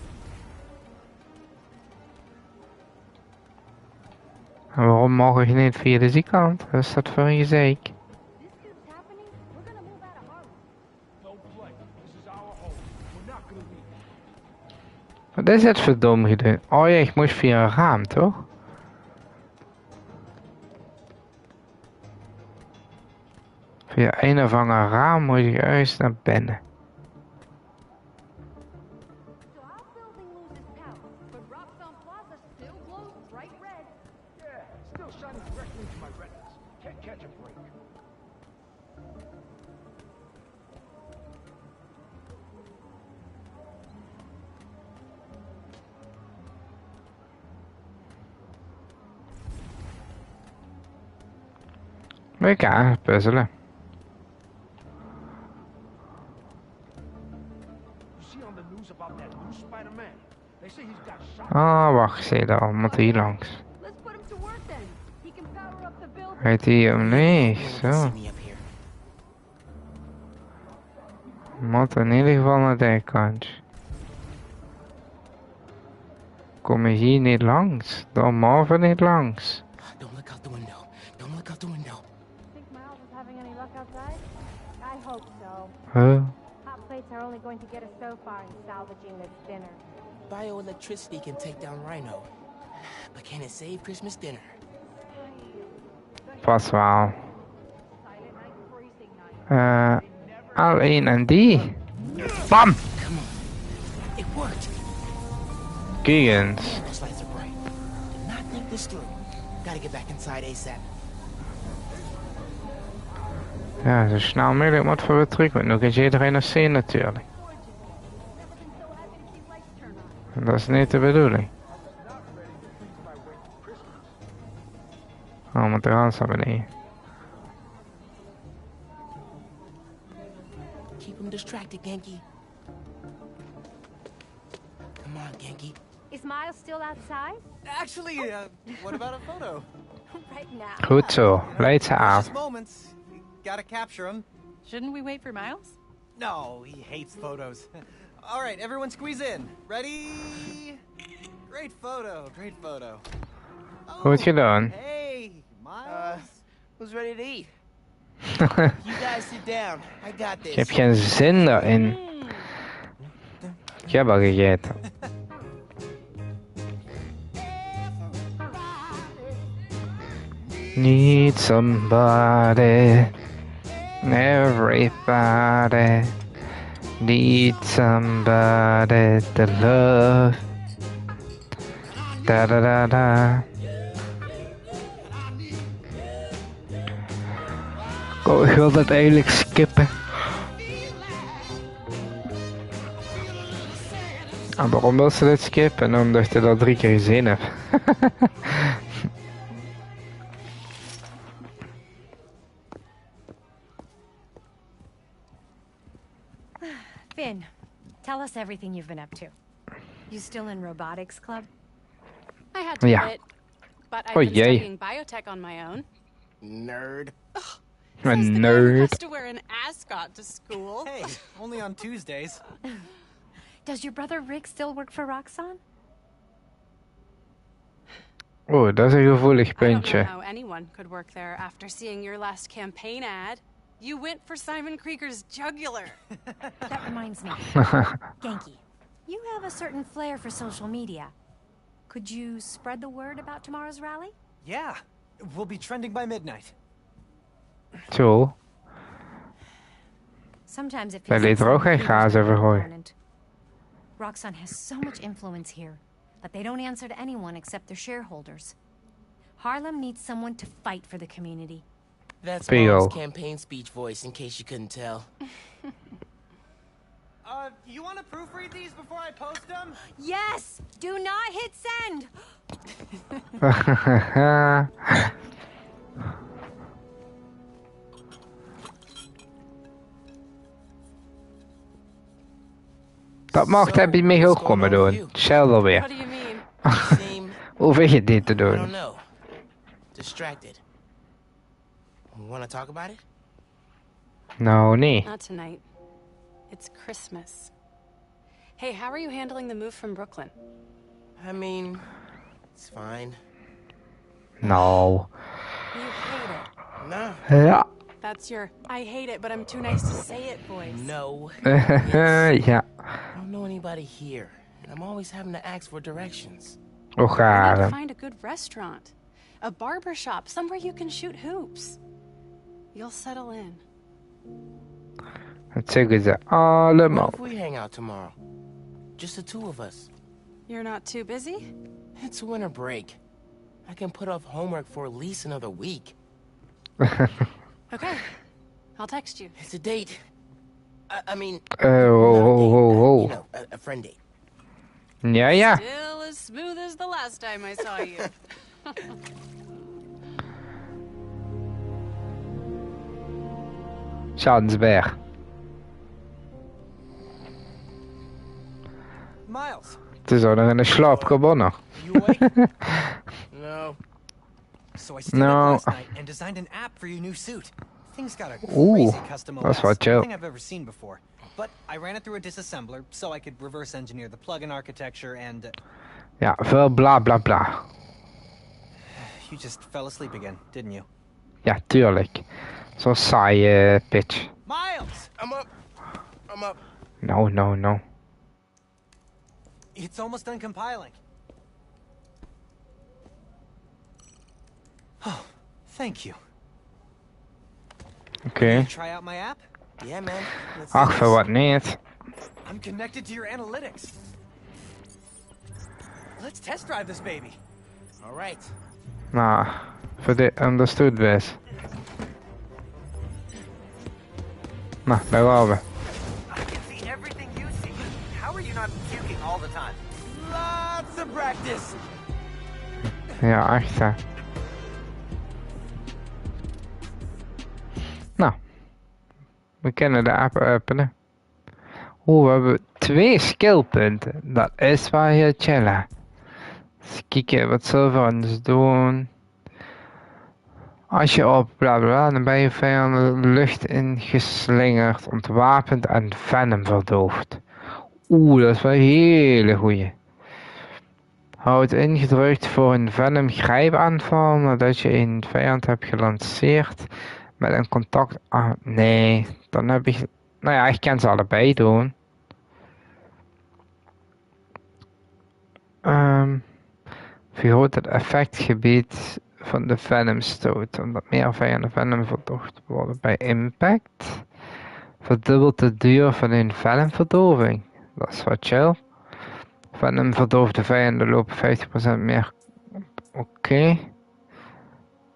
En waarom mag ik niet via de zijkant? Wat is dat voor een gezeik? Wat is het voor dom gedaan? Oh ja, ik moest via een raam, toch? Via een of ander raam moet ik ergens naar binnen. Lekker puzzelen. Ah, wacht, zie je daar al, moet hier langs. Heet hij hem? Nee, zo. Moet in ieder geval naar de kant. Kom je hier niet langs? Dan Marvin niet langs. Don't look out the window. Don't look out the window. Think Miles is having any luck outside? I hope so. Huh? Hot plates are only going to get us so far in salvaging this dinner. Bioelectricity can take down Rhino. But can it save Christmas dinner? Pas wel. Alleen en die. Bam! It worked. Giggins. Those lights are bright. Did not think this through. Gotta get back inside ASAP. Ja, zo snel mogelijk moet voor weer terug. Want nu kan iedereen nog zien natuurlijk. En dat is niet de bedoeling. Oh, moet er aan staan beneden. Keep him distracted, Genki. Come on, Genki. Is Miles still outside? Actually, what about a photo? Right now. Goed zo, leid ze aan. Precious moments. You gotta capture them. Shouldn't we wait for Miles? No, he hates photos. All right, everyone squeeze in. Ready? Great photo, great photo. Goed gedaan. Hey, Miles. Who's ready to eat? You guys sit down. I got this. Ik heb geen zin daarin. Ik heb al gegeten. Need somebody, everybody needs somebody to love. Da da da da. Oh, ik wil dat eigenlijk skippen. En waarom wil ze dit skippen? Omdat je dat 3 keer gezien hebt. Finn, tell us everything you've been up to. You still in robotics club? I had to quit, but I've been studying biotech on my own. Nerd. A nerd. Has to wear an ascot to school. Hey, only on Tuesdays. Does your brother Rick still work for Roxxon? Oh, dat is een gevoelig I don't know puntje. how anyone could work there after seeing your last campaign ad. You went for Simon Krieger's jugular. That reminds me. Genki, you have a certain flair for social media. Could you spread the word about tomorrow's rally? Yeah, we'll be trending by midnight. Zo. Sometimes it Wij feels lieten er ook geen gaas over gooien. Roxxon has so much influence here, but they don't answer to anyone except their shareholders. Harlem needs someone to fight for the community. That's Theo. Mom's campaign speech voice, in case you couldn't tell. You want to proofread these before I post them? Yes! Do not hit send! Dat mag heb je mij ook komen doen. Hetzelfde weer. What do you mean? Hoef ik het niet te I don't doen. know. Distracted. Want to talk about it? Nou, nee. Not tonight. It's Christmas. Hey, how are you handling the move from Brooklyn? I mean, it's fine. No. You hate it. No. Ja. That's your I hate it, but I'm too nice to say it voice. No. Ja. I don't know anybody here, and I'm always having to ask for directions. Oh, You need to Harlem. find a good restaurant, a barber shop, somewhere you can shoot hoops. You'll settle in. Het zeggen ze allemaal. What if we hang out tomorrow? Just the two of us. You're not too busy? It's winter break. I can put off homework for at least another week. Okay. I'll text you. It's a date. I mean... Oh. You know, a friend date. Ja, ja. Still as smooth as the last time I saw you. Schadensberg. Miles. Het is ook nog in de slaapkamer. No. So I stayed No. up last night and designed an app for your new suit. Thing's got a Ooh, crazy custom that's OS, what chill. nothing I've ever seen before. But I ran it through a disassembler so I could reverse engineer the plugin architecture and Ja, veel bla bla bla. you just fell asleep again, didn't you? Ja, tuurlijk. Zo'n saaie pitch. Miles! I'm up. I'm up. No. It's almost done compiling. Oh, thank you. Oké. Try out my app? Yeah, man. Let's Ach, do voor this. wat niet. I'm connected to your analytics. Let's test drive this baby. All right. Nou, voor dit understood best. Nou, daar gaan we. I can see everything you see. How are you not puking all the time? Lots of practice. Ja, echt hè. Nou. We kunnen de app openen. Oeh, we hebben 2 skillpunten. Dat is wel heel chill hè. Eens kijken, wat zullen we anders doen? Als je op bla bla, dan ben je vijanden de lucht ingeslingerd, ontwapend en venom verdoofd. Oeh, dat is wel een hele goeie. Houd ingedrukt voor een venom grijpaanval nadat je een vijand hebt gelanceerd met een contact. Ah, nee, dan heb ik. Nou ja, ik kan ze allebei doen. Vergroot het effectgebied van de venomstoot, omdat meer vijanden venom verdoofd worden bij impact. Verdubbelt de duur van een venomverdoving. Dat is wat chill. Venom verdoofde vijanden lopen 50% meer. Oké.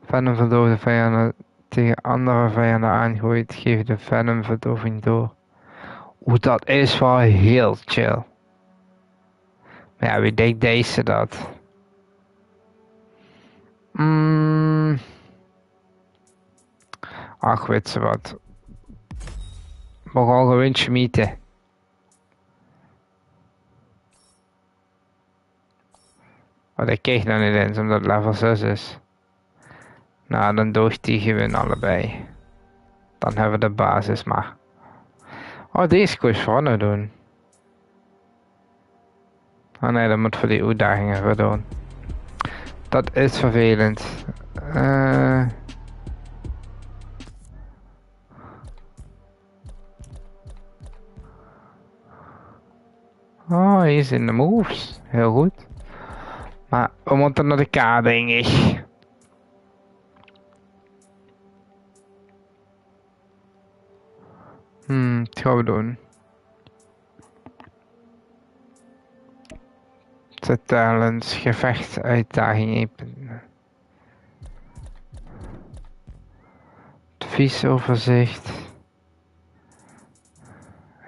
Venom verdoofde vijanden tegen andere vijanden aangooit, geeft de venom verdoving door. Oeh, dat is wel heel chill. Maar ja, wie denkt deze dat? Ach, weet ze wat. We gaan gewoon schmieten. Maar dat krijg ik nog niet eens, omdat het level 6 is. Nou, dan doogt die gewoon allebei. Dan hebben we de basis maar. Oh, deze kon je voor doen. Oh nee, dat moet voor die uitdagingen weer doen. Dat is vervelend. Oh, hier zijn de moves. Heel goed. Maar we moeten naar de K, denk ik. Dat gaan we doen. Talents, gevecht, uitdaging. Adviesoverzicht.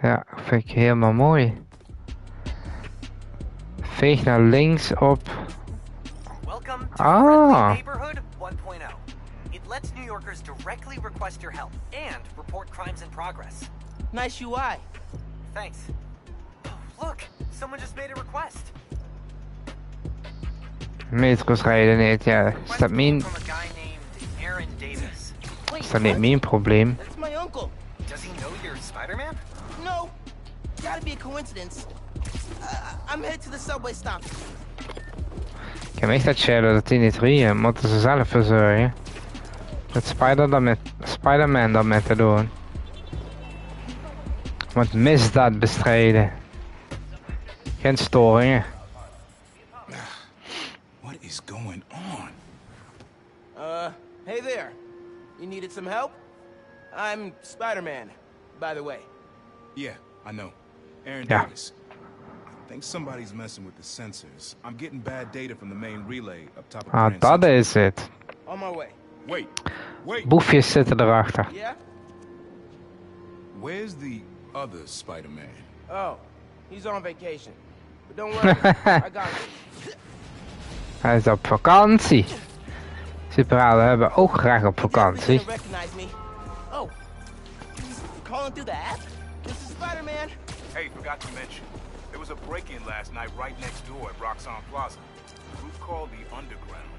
Ja, vind ik helemaal mooi. Veeg naar links op. Welcome to Friendly Neighborhood 1.0. It lets New Yorkers directly request your help and report crimes in progress. Nice UI. Thanks. Oh, look, someone just made a request. Metro's rijden niet, ja. Is dat mijn... From a guy named Aaron Davis. Is dat niet mijn probleem? That's my uncle. Does he know you're Spider-Man? No. Gotta be a coincidence. I'm headed to the subway stop. Ik heb echt dat Shadow dat die niet rieën, moeten ze zelf verzorgen. Dat Spider-Man dat met te doen. Want misdaad bestrijden. Geen storingen. What is going on? Hey there. You needed some help? I'm Spider-Man, by the way. Yeah, I know. Aaron Yeah. Davis. I think somebody's messing with the sensors. I'm getting bad data from the main relay up top of Grand Dat Central. is het. On my way. Wait. Boefjes zitten erachter. Yeah? Where's the other Spider-Man? Oh, he's on vacation. But don't worry, I got you. Hij is op vakantie. Superhelden hebben ook graag op vakantie. You recognize me. Oh, calling through the app? This is Spider-Man. Hey, forgot to mention. There was a break-in last night right next door at Roxxon Plaza. A group called the Underground.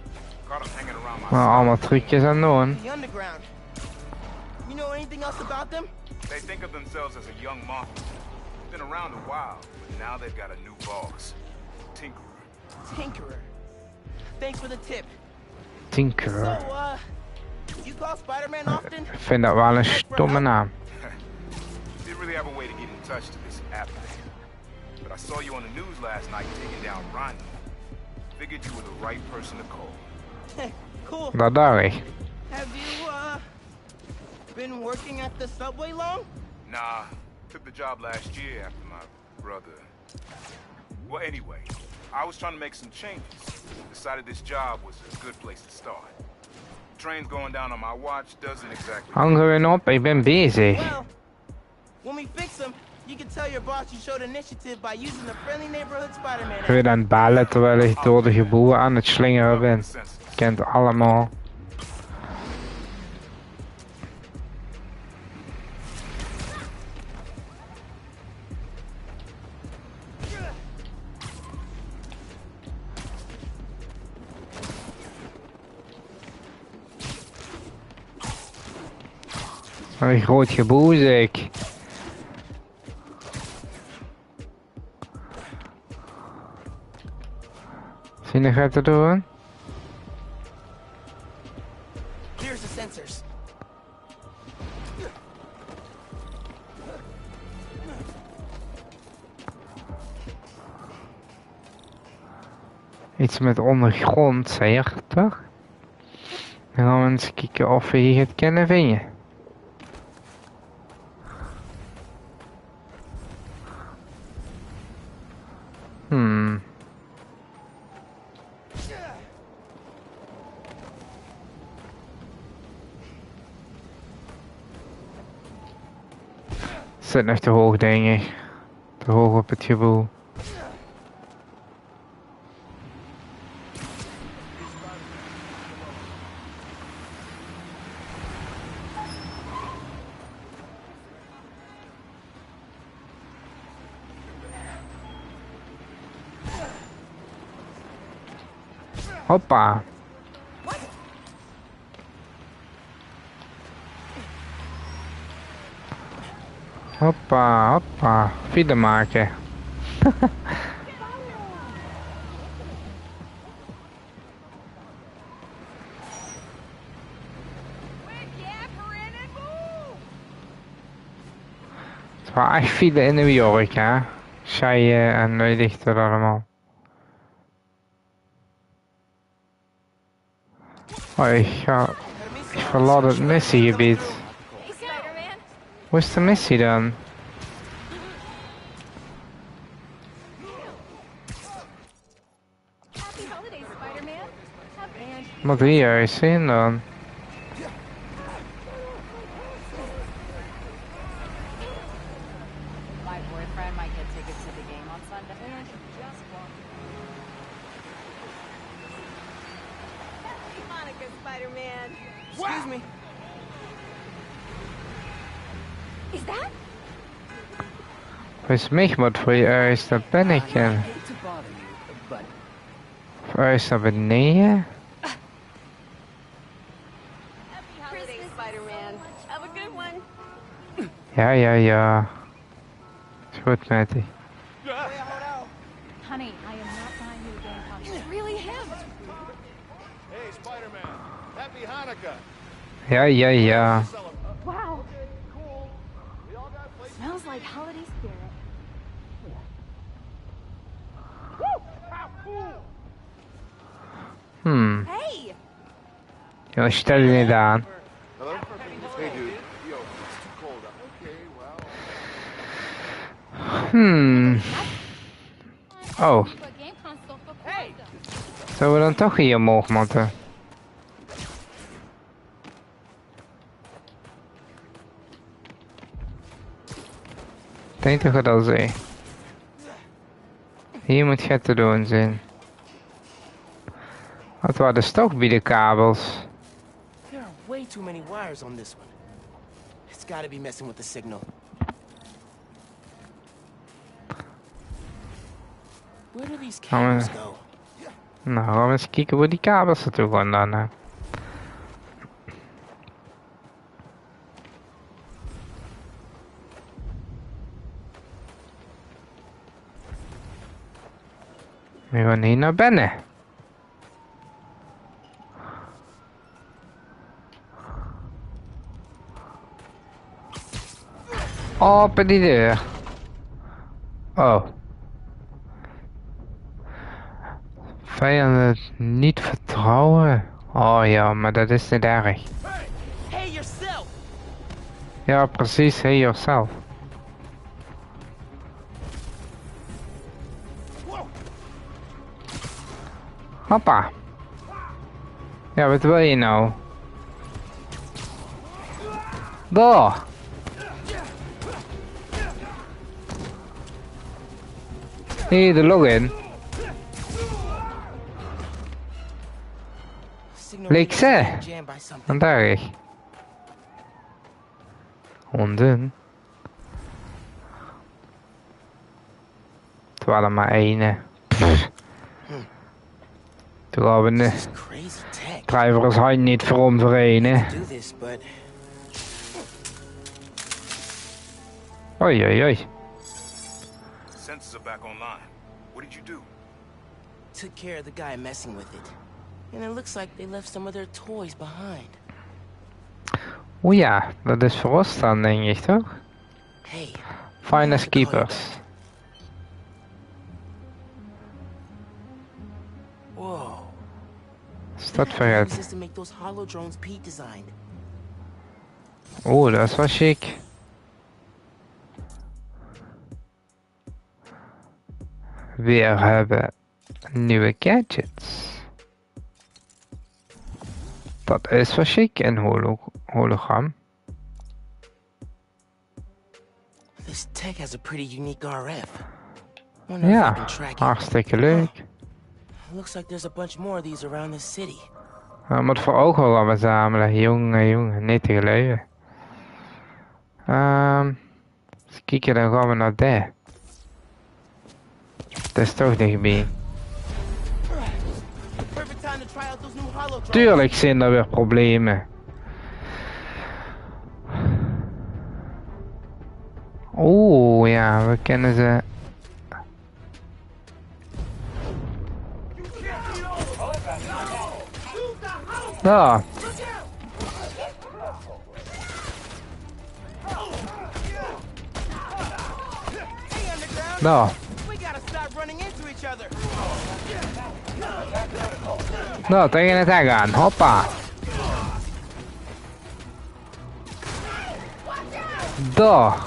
Caught them hanging around my Maar allemaal trucjes aan doen. The Underground. You know anything else about them? They think of themselves as a young mafia. Been around a while, but now they've got a new boss. Tinkerer. Tinkerer. Thanks for the tip. Tinkerer. So, you call Spider-Man often? Ik vind dat wel een stomme naam. Didn't really have a way to get in touch to this app thing. But I saw you on the news last night taking down Ronnie. Figured you were the right person to call. Cool. Dat dacht ik. Have you, been working at the subway long? Nah, took the job last year after my brother. Well, anyway, I was trying to make some changes. Decided this job was a good place to start. Trains going down on my watch doesn't exactly... Hang gewoon op, ik ben bezig. Well, when we fix them, you can tell your boss you showed initiative by using the friendly neighborhood Spider-Man. Ik ben aan het bellen terwijl ik door de geboren aan het slingeren ben. Kent allemaal. Een groot geboel zeg ik. Zie je gaat het doen? Here's the sensors. Iets met ondergrond, zeg toch? Dan gaan we eens kijken of we hier het kunnen vinden. Zit nog te hoog, denk ik. Te hoog op het geboel. Hoppa. Hoppa, hoppa. File maken. Het was echt file in New York, hè. Sheien en weet ik het allemaal. Oh, ik verlaat het missiegebied. Hoe is de missie dan? Moet hier juist zien dan? My boyfriend might get tickets to the game on Sunday. Happy Hanukkah, Spider-Man. Excuse me. Is that? Volgens mij moet voor je huis naar binnen gaan. Voor huis naar beneden? Christmas, Spider-Man. Have a good one. Ja. Is goed met die. Honey, I am not buying you a game console. It's really him. Hey, Spider-Man. Happy Hanukkah. Ja. Wow. Smells like holiday spirit. Hey! Ja, stel je niet aan. Hello? Hey, dude. Yo, it's too cold out. Okay, well... Oh. Zullen we dan toch hier omhoog moeten? Ik denk toch dat al zei. Hier moet het te doen zijn. Wat waren de toch bij de kabels? There are way too many wires on this one. It's gotta be messing with the signal. Where do these cables go? Nou, gaan we eens kijken waar die kabels naartoe gaan dan. We gaan hier naar binnen. Open die deur. Oh. Vijanden niet vertrouwen. Oh ja, maar dat is niet erg. Hey, yourself! Ja, precies. Hey, yourself. Hoppa. Ja, wat wil je nou? Daar. Hier, de login. Leek ze. Vandaag. Honden. Het waren maar één. Toen gaan we de driver als hij niet voor om verenen. Oei, oei, oei. Sensors are back online. What did you do? Took care of the guy messing with it. And it looks like they left some of their toys behind. O ja, dat is voor ons dan, denk ik, toch? Hey. Finest keepers. Whoa. Is dat vergeten? Uses to make those hollow drones Pete designed. Oeh, dat is wel chic. We hebben nieuwe gadgets. Dat is wel chic en hologram. This tech has a pretty unique RF. Ja, hartstikke leuk. Looks like there's a bunch more of these around the city. We moeten voor ogen gaan verzamelen. Jongen, niet te geloven. Eens kijken, dan gaan we naar daar. Dat is toch dichtbij. Tuurlijk zijn er weer problemen. Oeh, ja, we kennen ze. Daar. Daar. Nou, tegen het hek aan. Hoppa. Daar.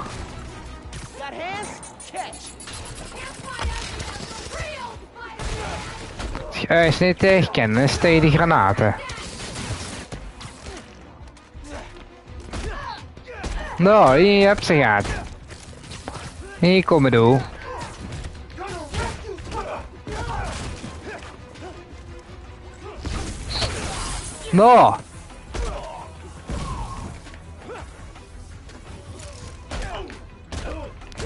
Hij is niet te herkennen, is tegen die granaten. Nou, hier heb ze gehad. Hier komen door. Nou.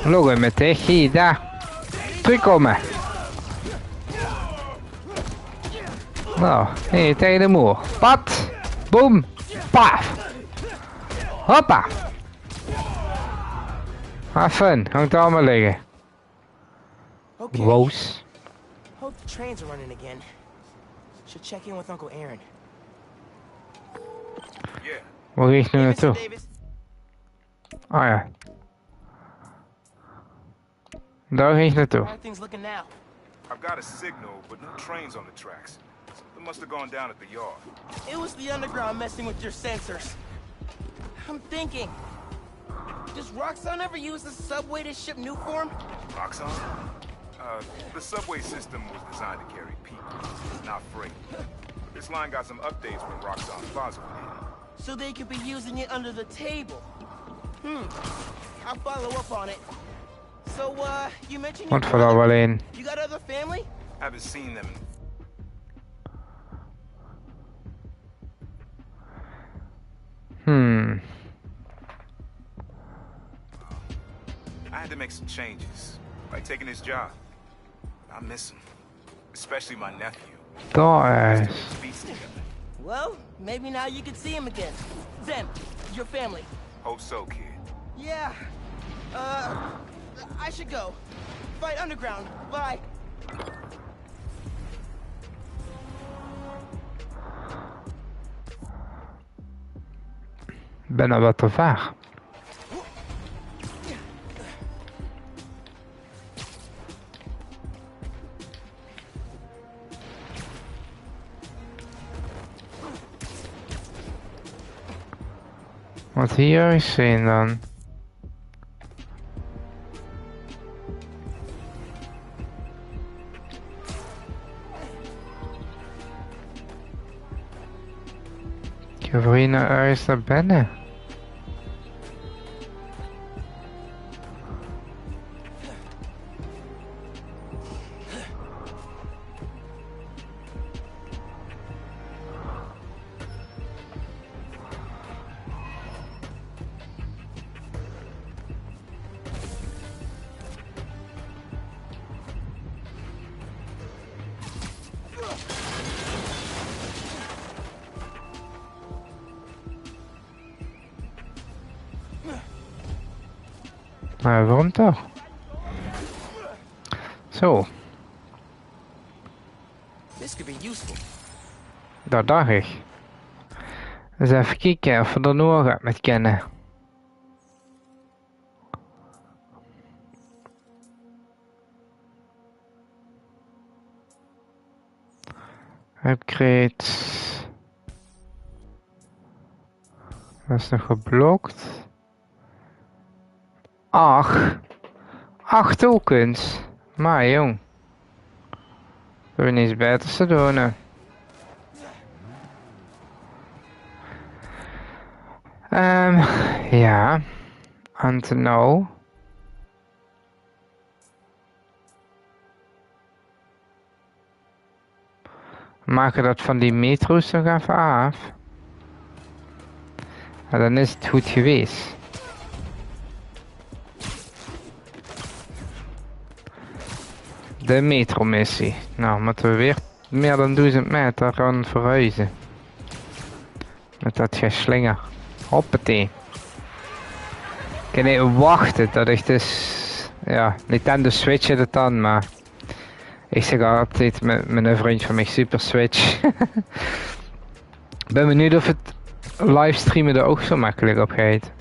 Logo met echt hier, daar. Terugkomen. Nou, hier tegen de muur. Pat. Boom. Paf. Hoppa. Even, hangt allemaal liggen. Woos. trains are running again. Should check in with Uncle Aaron. Yeah. Waar ga ik nu naartoe? Ah ja. Daar ga ik naartoe. How are things looking now? I've got a signal, but no trains on the tracks. Something must have gone down at the yard. It was the underground messing with your sensors. I'm thinking, does Roxxon ever use the subway to ship Nuform? Roxxon? The subway system was designed to carry people, not freight. This line got some updates when Roxxon Plaza went in. So they could be using it under the table. I'll follow up on it. So, you mentioned Wat vooral alleen. You got other family? Haven't seen them. I had to make some changes, like taking his job. I miss him, especially my nephew. Daar. Well, maybe now you can see him again. Them, your family. Hope so, kid. Yeah. I should go. Fight underground. Bye. Ben er wat te vaag. Wat hier is zien dan? Vrienden, er is naar binnen. Maar waarom toch? Zo. Dat dacht ik. Dus even kijken of we er nog gaat met kennen. Upgrades. Dat is nog geblokt. 8 tokens. Maar jong. We hebben niets beters te doen. Hè. Ja. And now. Maken dat van die metro's nog even af. En dan is het goed geweest. De metromissie. Nou, moeten we weer meer dan 1000 meter gaan verhuizen. Met dat geslinger. Hoppatee. Ik kan niet wachten dat ik dus... Ja, Nintendo Switch het dan, maar... Ik zeg altijd met een vriend van mij Super Switch. Ik ben benieuwd of het livestreamen er ook zo makkelijk op gaat.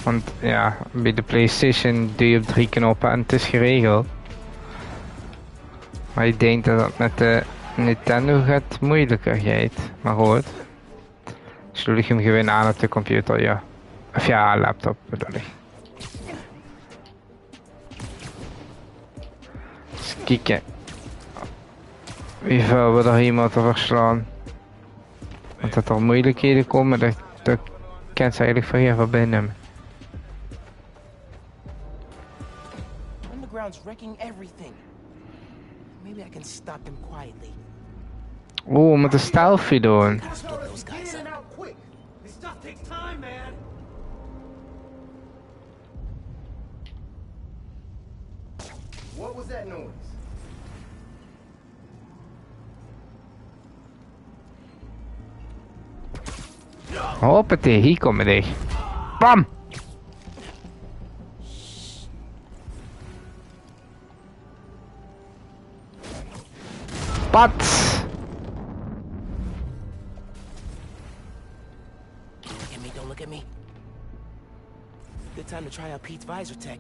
Want ja, bij de PlayStation doe je op 3 knoppen en het is geregeld. Maar ik denk dat het met de Nintendo gaat moeilijker gaat. Maar goed. Sluit ik hem gewoon aan op de computer, ja. Of ja, laptop bedoel ik. Eens kijken. Wie veel we er hier moeten verslaan. Want dat er moeilijkheden komen, dat kan ze eigenlijk vergeven binnen. Underground's wrecking everything. Maybe I can stop them quietly. Oeh, met de stealthy doen. What was that noise? Hoppatee, hier komen die. Bam! Pats! Don't look at me, don't look at me. Good time to try out Pete's visor tech.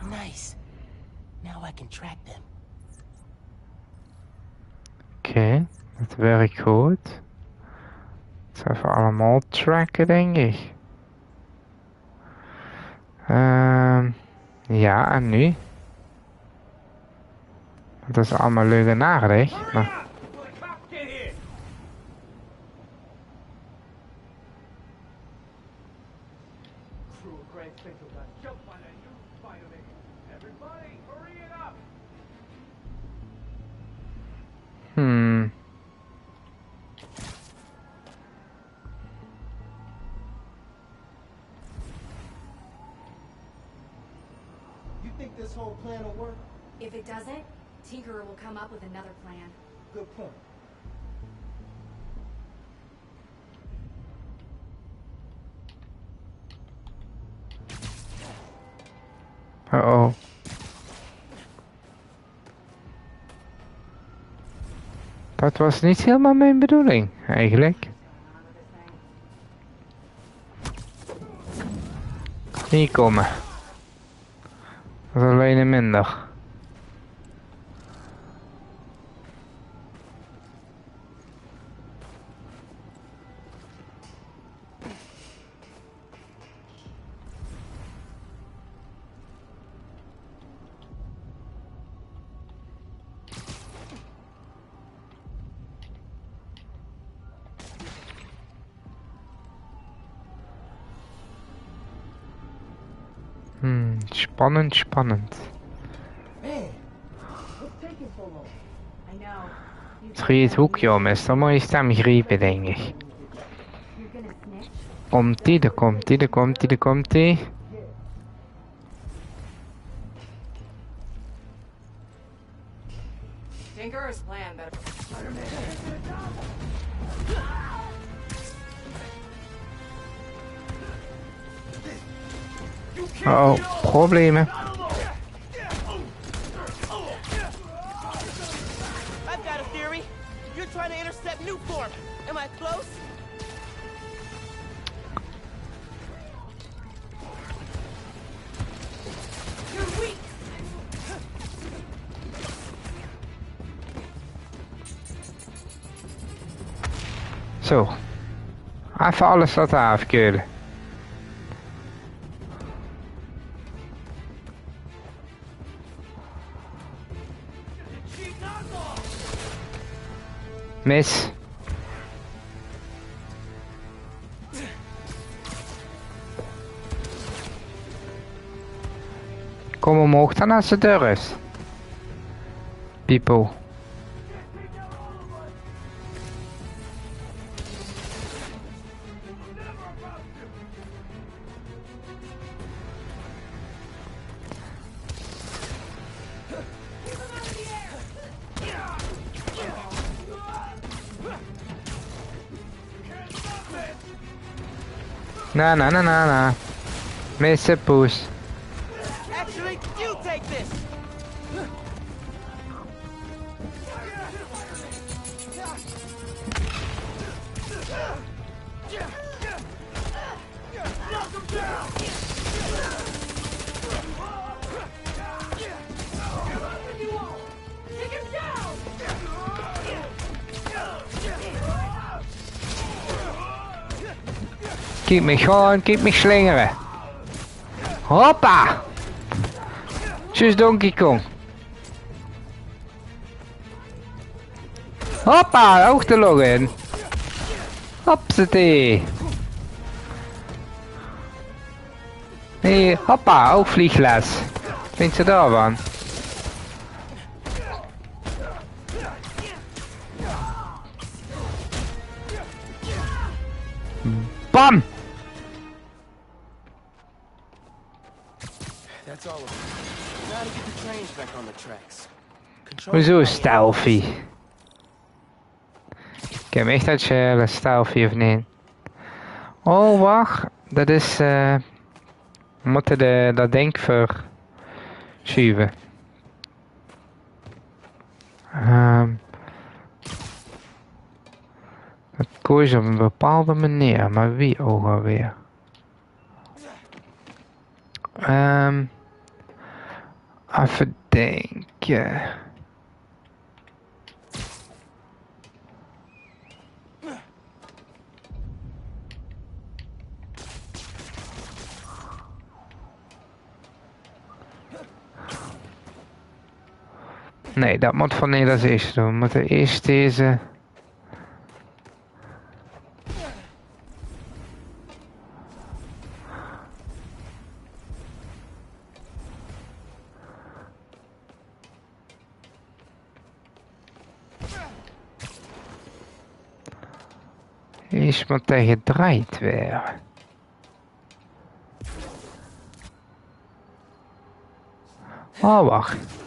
Nice. Now I can track them. Oké, dat werkt goed. Het even allemaal tracken, denk ik. Ja, en nu? Dat is allemaal leugenaardig, maar... You think this whole plan will work? If it doesn't, Tinkerer will come up with another plan. Good point. Uh-oh. Dat was niet helemaal mijn bedoeling, eigenlijk. Hier komen. Dat is alleen een minder. Spannend, spannend. Drie het hoekje om is, dan moet je stem griepen, denk ik. Komt-ie, daar komt-ie, daar komt-ie, daar komt-ie. Tinkerer's plan better. Uh-oh, problemen. I've got a theory. You're trying to intercept Newform. Am I close? You're weak. Zo. Even alles laten afkeulen. Mis. Kom omhoog dan als de deur is. People. Na. Mr. Poes. Actually, you take this. Keep me going, keep me slingeren. Hoppa! Tjus Donkey Kong. Hoppa, ook de log in. Hopsatee. Nee, hoppa, ook vliegles. Wat vindt ze daarvan? Bam! That's all of it. Now to get the trains back on the tracks. Hoezo stealthy? Ik heb hem echt uitschelen, stealthy of niet. Oh, wacht. Dat is... we moeten dat ding verschuiven. Dat koos op een bepaalde manier, maar wie ook alweer? Even denken. Nee, dat moet van nee als eerste doen. We moeten eerst deze... Eerst maar tegen draait weer. Oh, wacht.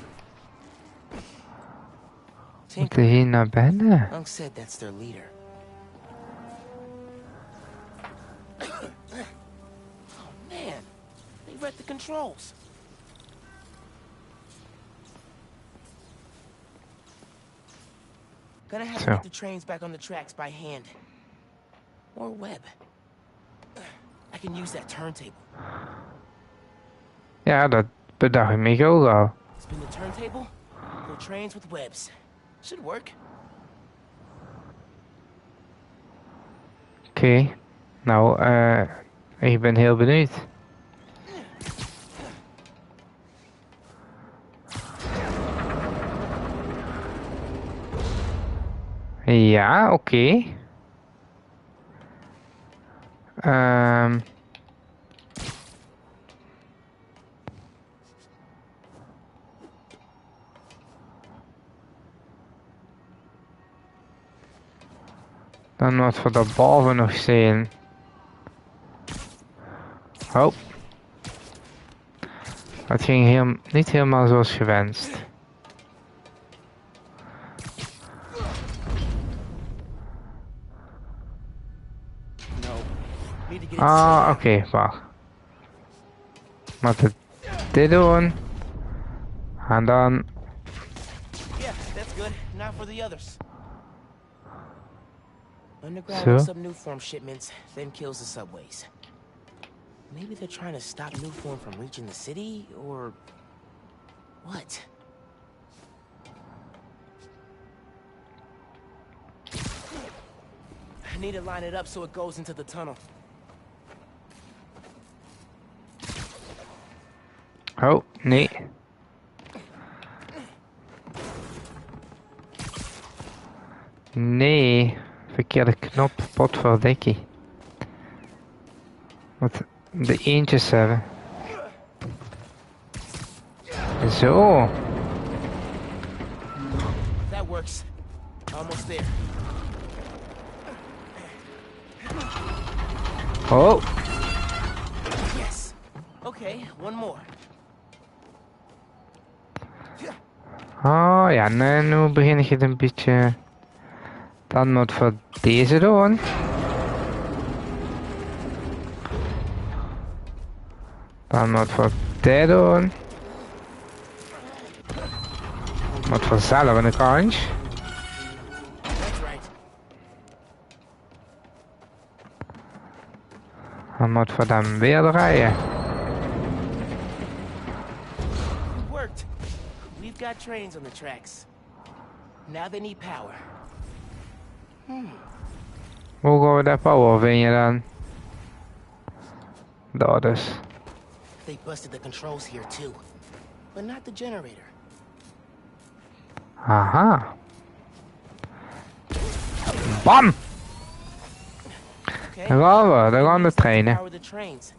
We moeten hier naar binnen. Unc said that's their leader. Oh man, they read the controls. Gonna have to get the trains back on the tracks by hand. Or web. I can use that turntable. Ja, dat bedacht ik me ook al. Spin the turntable, pull trains with webs. Should work. Oké. Nou, ik ben heel benieuwd. Ja, oké. Dan wat we daarboven nog zien. Oh. Het ging niet helemaal zoals gewenst. Ah, oké, wacht. Moeten dit doen. En dan... Yeah, that's good. Now for the others. Underground So? picks up Nuform shipments, then kills the subways. Maybe they're trying to stop Nuform from reaching the city, or... what? I need to line it up so it goes into the tunnel. Oh, nee. Nee. Verkeerde knop, potverdikkie. Wat de eentjes hebben. Zo. That works. Almost there. Oh. Yes. Okay, one more. Oh ja, nu begin ik het een beetje... Dan moet voor deze doen. Dan moet voor dit doen. Moet voor zelf in de kant. Dan moet voor dan weer draaien. Worked. We've got trains on the tracks. Now they need power. Hoe gaan we daar power vinden dan? Dat dus. They busted the controls here too, but not the generator. Aha. Bam! Okay. Daar gaan we, daar gaan de treinen. Power the trains.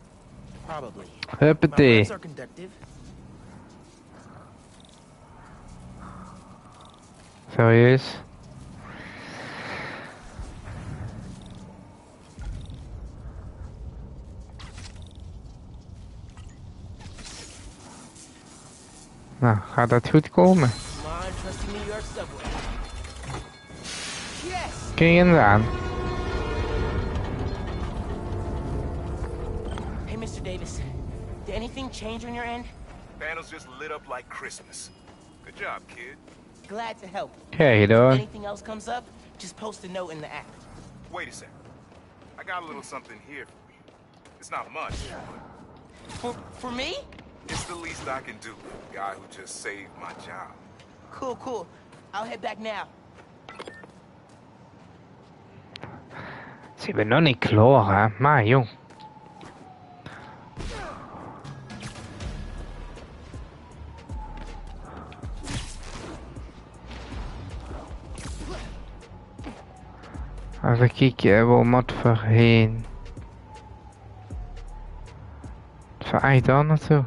Probably. Huppatee. My words are conductive. Serieus? Nou, gaat dat goed komen? Come on, trusty New York subway. Yes. Kun je hem aan? Davis. Did anything change on your end? Panels just lit up like Christmas. Good job, kid. Glad to help. Yeah, you know. If anything else comes up, just post a note in the app. Wait a second. I got a little something here for you. It's not much, but... For me? It's the least I can do for the guy who just saved my job. Cool, cool. I'll head back now. Ze ben nog niet klaar, hè? Maar jong. Even kijken, waar moet we heen? Waar eigenlijk daar naartoe?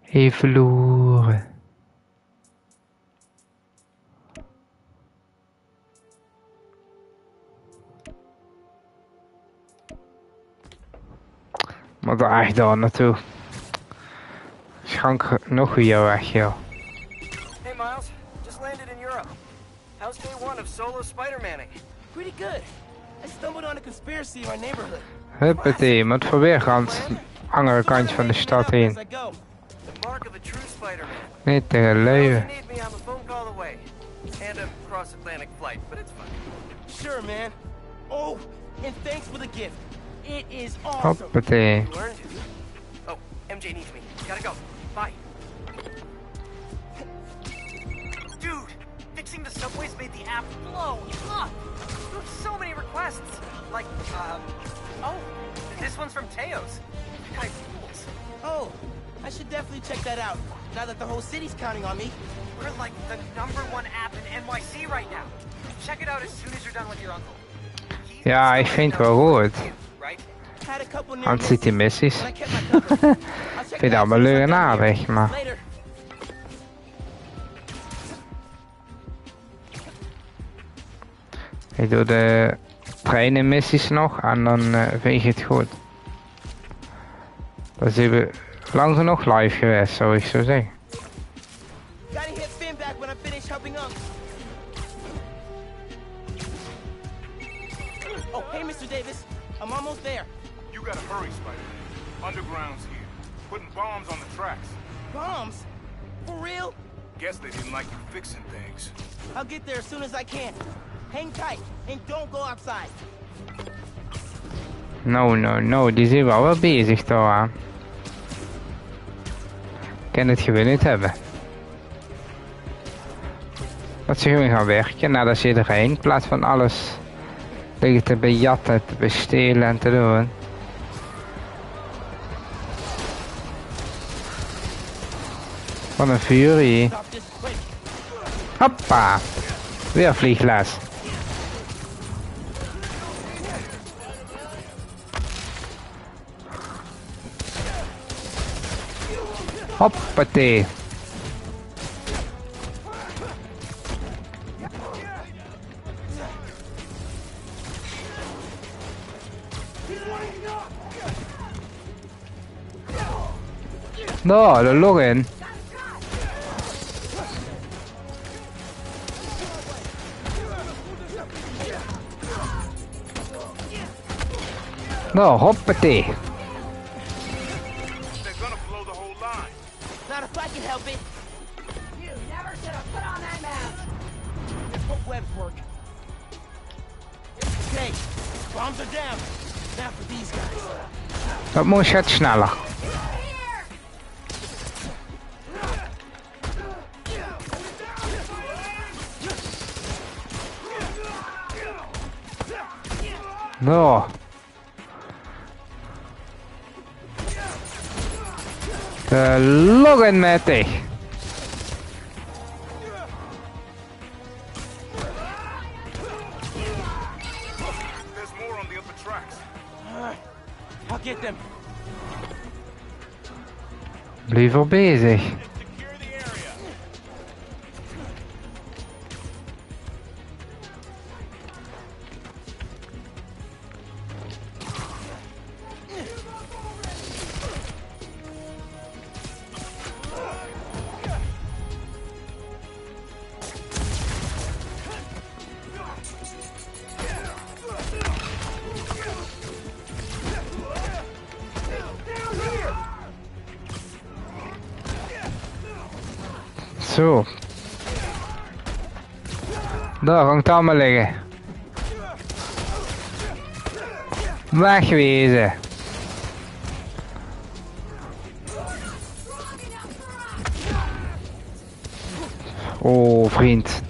Even loeren. Moet er eigenlijk daar naartoe? Schank nog weer weg, joh. Hey Miles, just landed in Europe. How's day one of solo Spider-Manning? Pretty good. I stumbled on a conspiracy in our neighborhood. Huppatee, moet voor weer gaan. Andere kant van de stad heen. The mark of a true Spider-Man. Niet te leuwen. If you need me, I'm a phone call away. And a cross-Atlantic flight, but it's fine. Sure, man. Oh, and thanks for the gift. It is awesome. Hoppatee. You learned? Oh, MJ needs me. Gotta go. Bye. Dude, fixing the subways made the app blow up. You have so many requests. Like, oh, this one's from Teos. That guy rules. Oh, I should definitely check that out, now that the whole city's counting on me. We're like the #1 app in NYC right now. Check it out as soon as you're done with your uncle. Ja, ik vind het wel goed. Aan het zitten missies. Ik vind het allemaal leuk en aardig, maar... Ik doe de treinenmissies nog en dan vind je het goed. Dan zijn we lang genoeg live geweest, zou ik zo zeggen. Oh, hey, Mr. Davis. I'm almost there. You gotta hurry, Spider-Man. Underground's here. Putting bombs on the tracks. Bombs? For real? Guess they didn't like you fixing things. I'll get there as soon as I can. Hang tight and don't go outside. No, die zijn wel bezig daar. Ik kan het gewoon niet hebben. Dat ze gewoon gaan werken nadat ze erheen, in plaats van alles liggen te bejatten, te bestelen en te doen. Wat een furie. Hoppa! Weer vliegles. Hoppatee. Nou, de login. Nou, hoppatee. Not if I can help it. You never should have put on that mask. Let's hope webs work. Okay, bombs are down. Now for these guys. Dat moest het sneller. Nou. De login met dich. I'll get them. Blijf er bezig. Zo. Daar hangt het allemaal liggen. Wegwezen. Oh, vriend.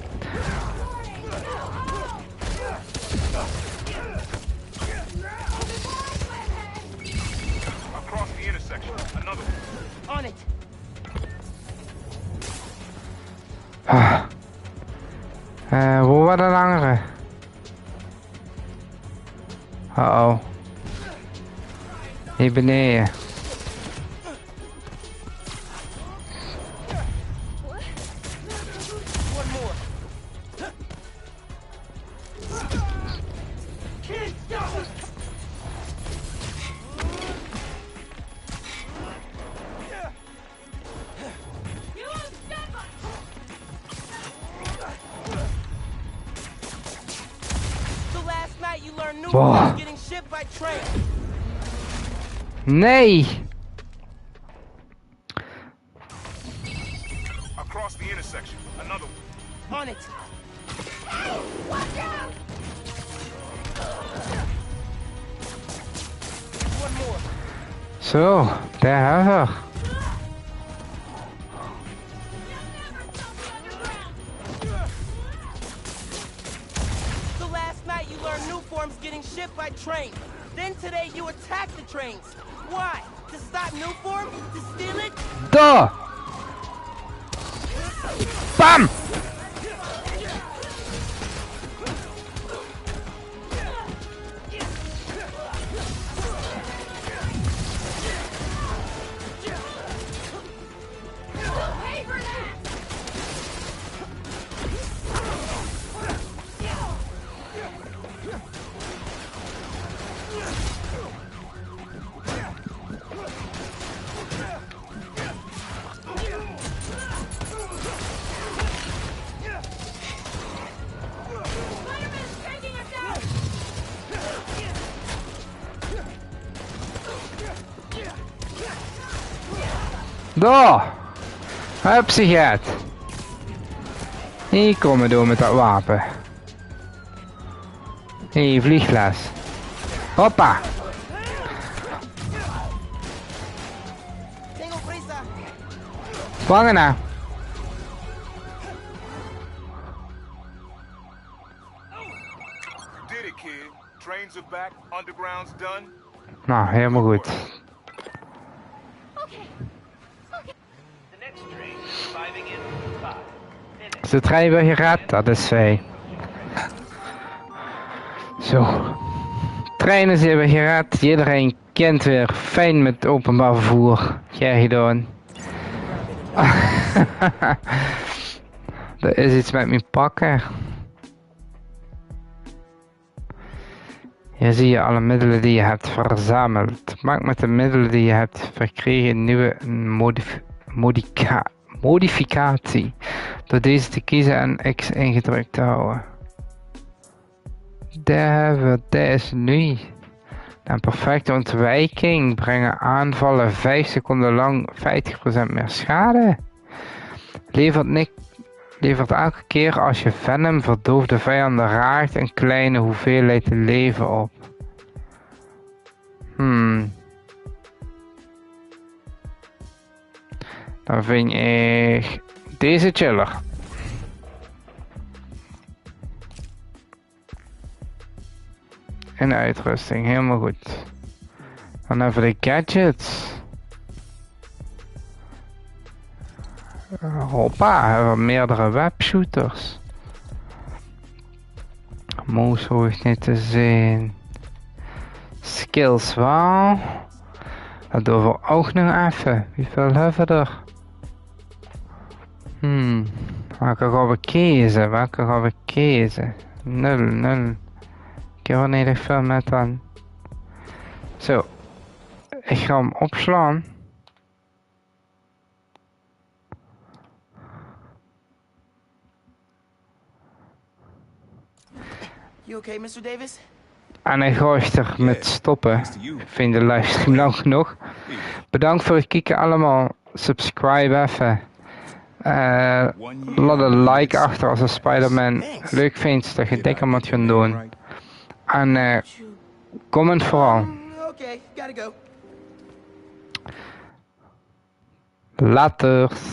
Across the intersection. Another one. On it. Hoe was dat andere? Uh-oh. Hier beneden. Wow. Nee! Across the intersection. Another one. On it. One more. Zo, daar hebben we. Getting shipped by train. Then today you attack the trains. Why? To stop Newform? To steal it? Duh! Bam! Daar! Heb ze gaat. Hier komen door met dat wapen. Hier, vliegles. Hoppa! Vangen nou. You did it, kid. Trains are back, underground's done. Nou, helemaal goed. Is de trein weer gered? Dat is zij. Zo. Treinen zijn weer gered. Iedereen kent weer fijn met openbaar vervoer. Jij gedaan. Er is iets met mijn pakken. Hier zie je alle middelen die je hebt verzameld. Maak met de middelen die je hebt verkregen een nieuwe modificatie. Door deze te kiezen en X ingedrukt te houden. Daar is nu. Een perfecte ontwijking brengen aanvallen 5 seconden lang 50% meer schade. Levert elke keer als je Venom verdoofde vijanden raakt een kleine hoeveelheid leven op. Dan vind ik deze chiller. En uitrusting, helemaal goed. Dan even de gadgets. Hoppa, hebben we meerdere webshooters. Moes hoeft niet te zien. Skills wel. Dat doen we ook nog even. Hoeveel hebben we er? Welke gaan we kiezen? 0. Ik heb er niet echt veel met dan. Zo. Ik ga hem opslaan. You okay, Mr. Davis? En hij gooit er met stoppen. Ik vind de livestream lang genoeg. Bedankt voor het kijken allemaal. Subscribe even. Laat een like achter als een Spider-Man leuk vindt dat je dikker moet gaan doen. En comment vooral. Okay, gotta go. Laters.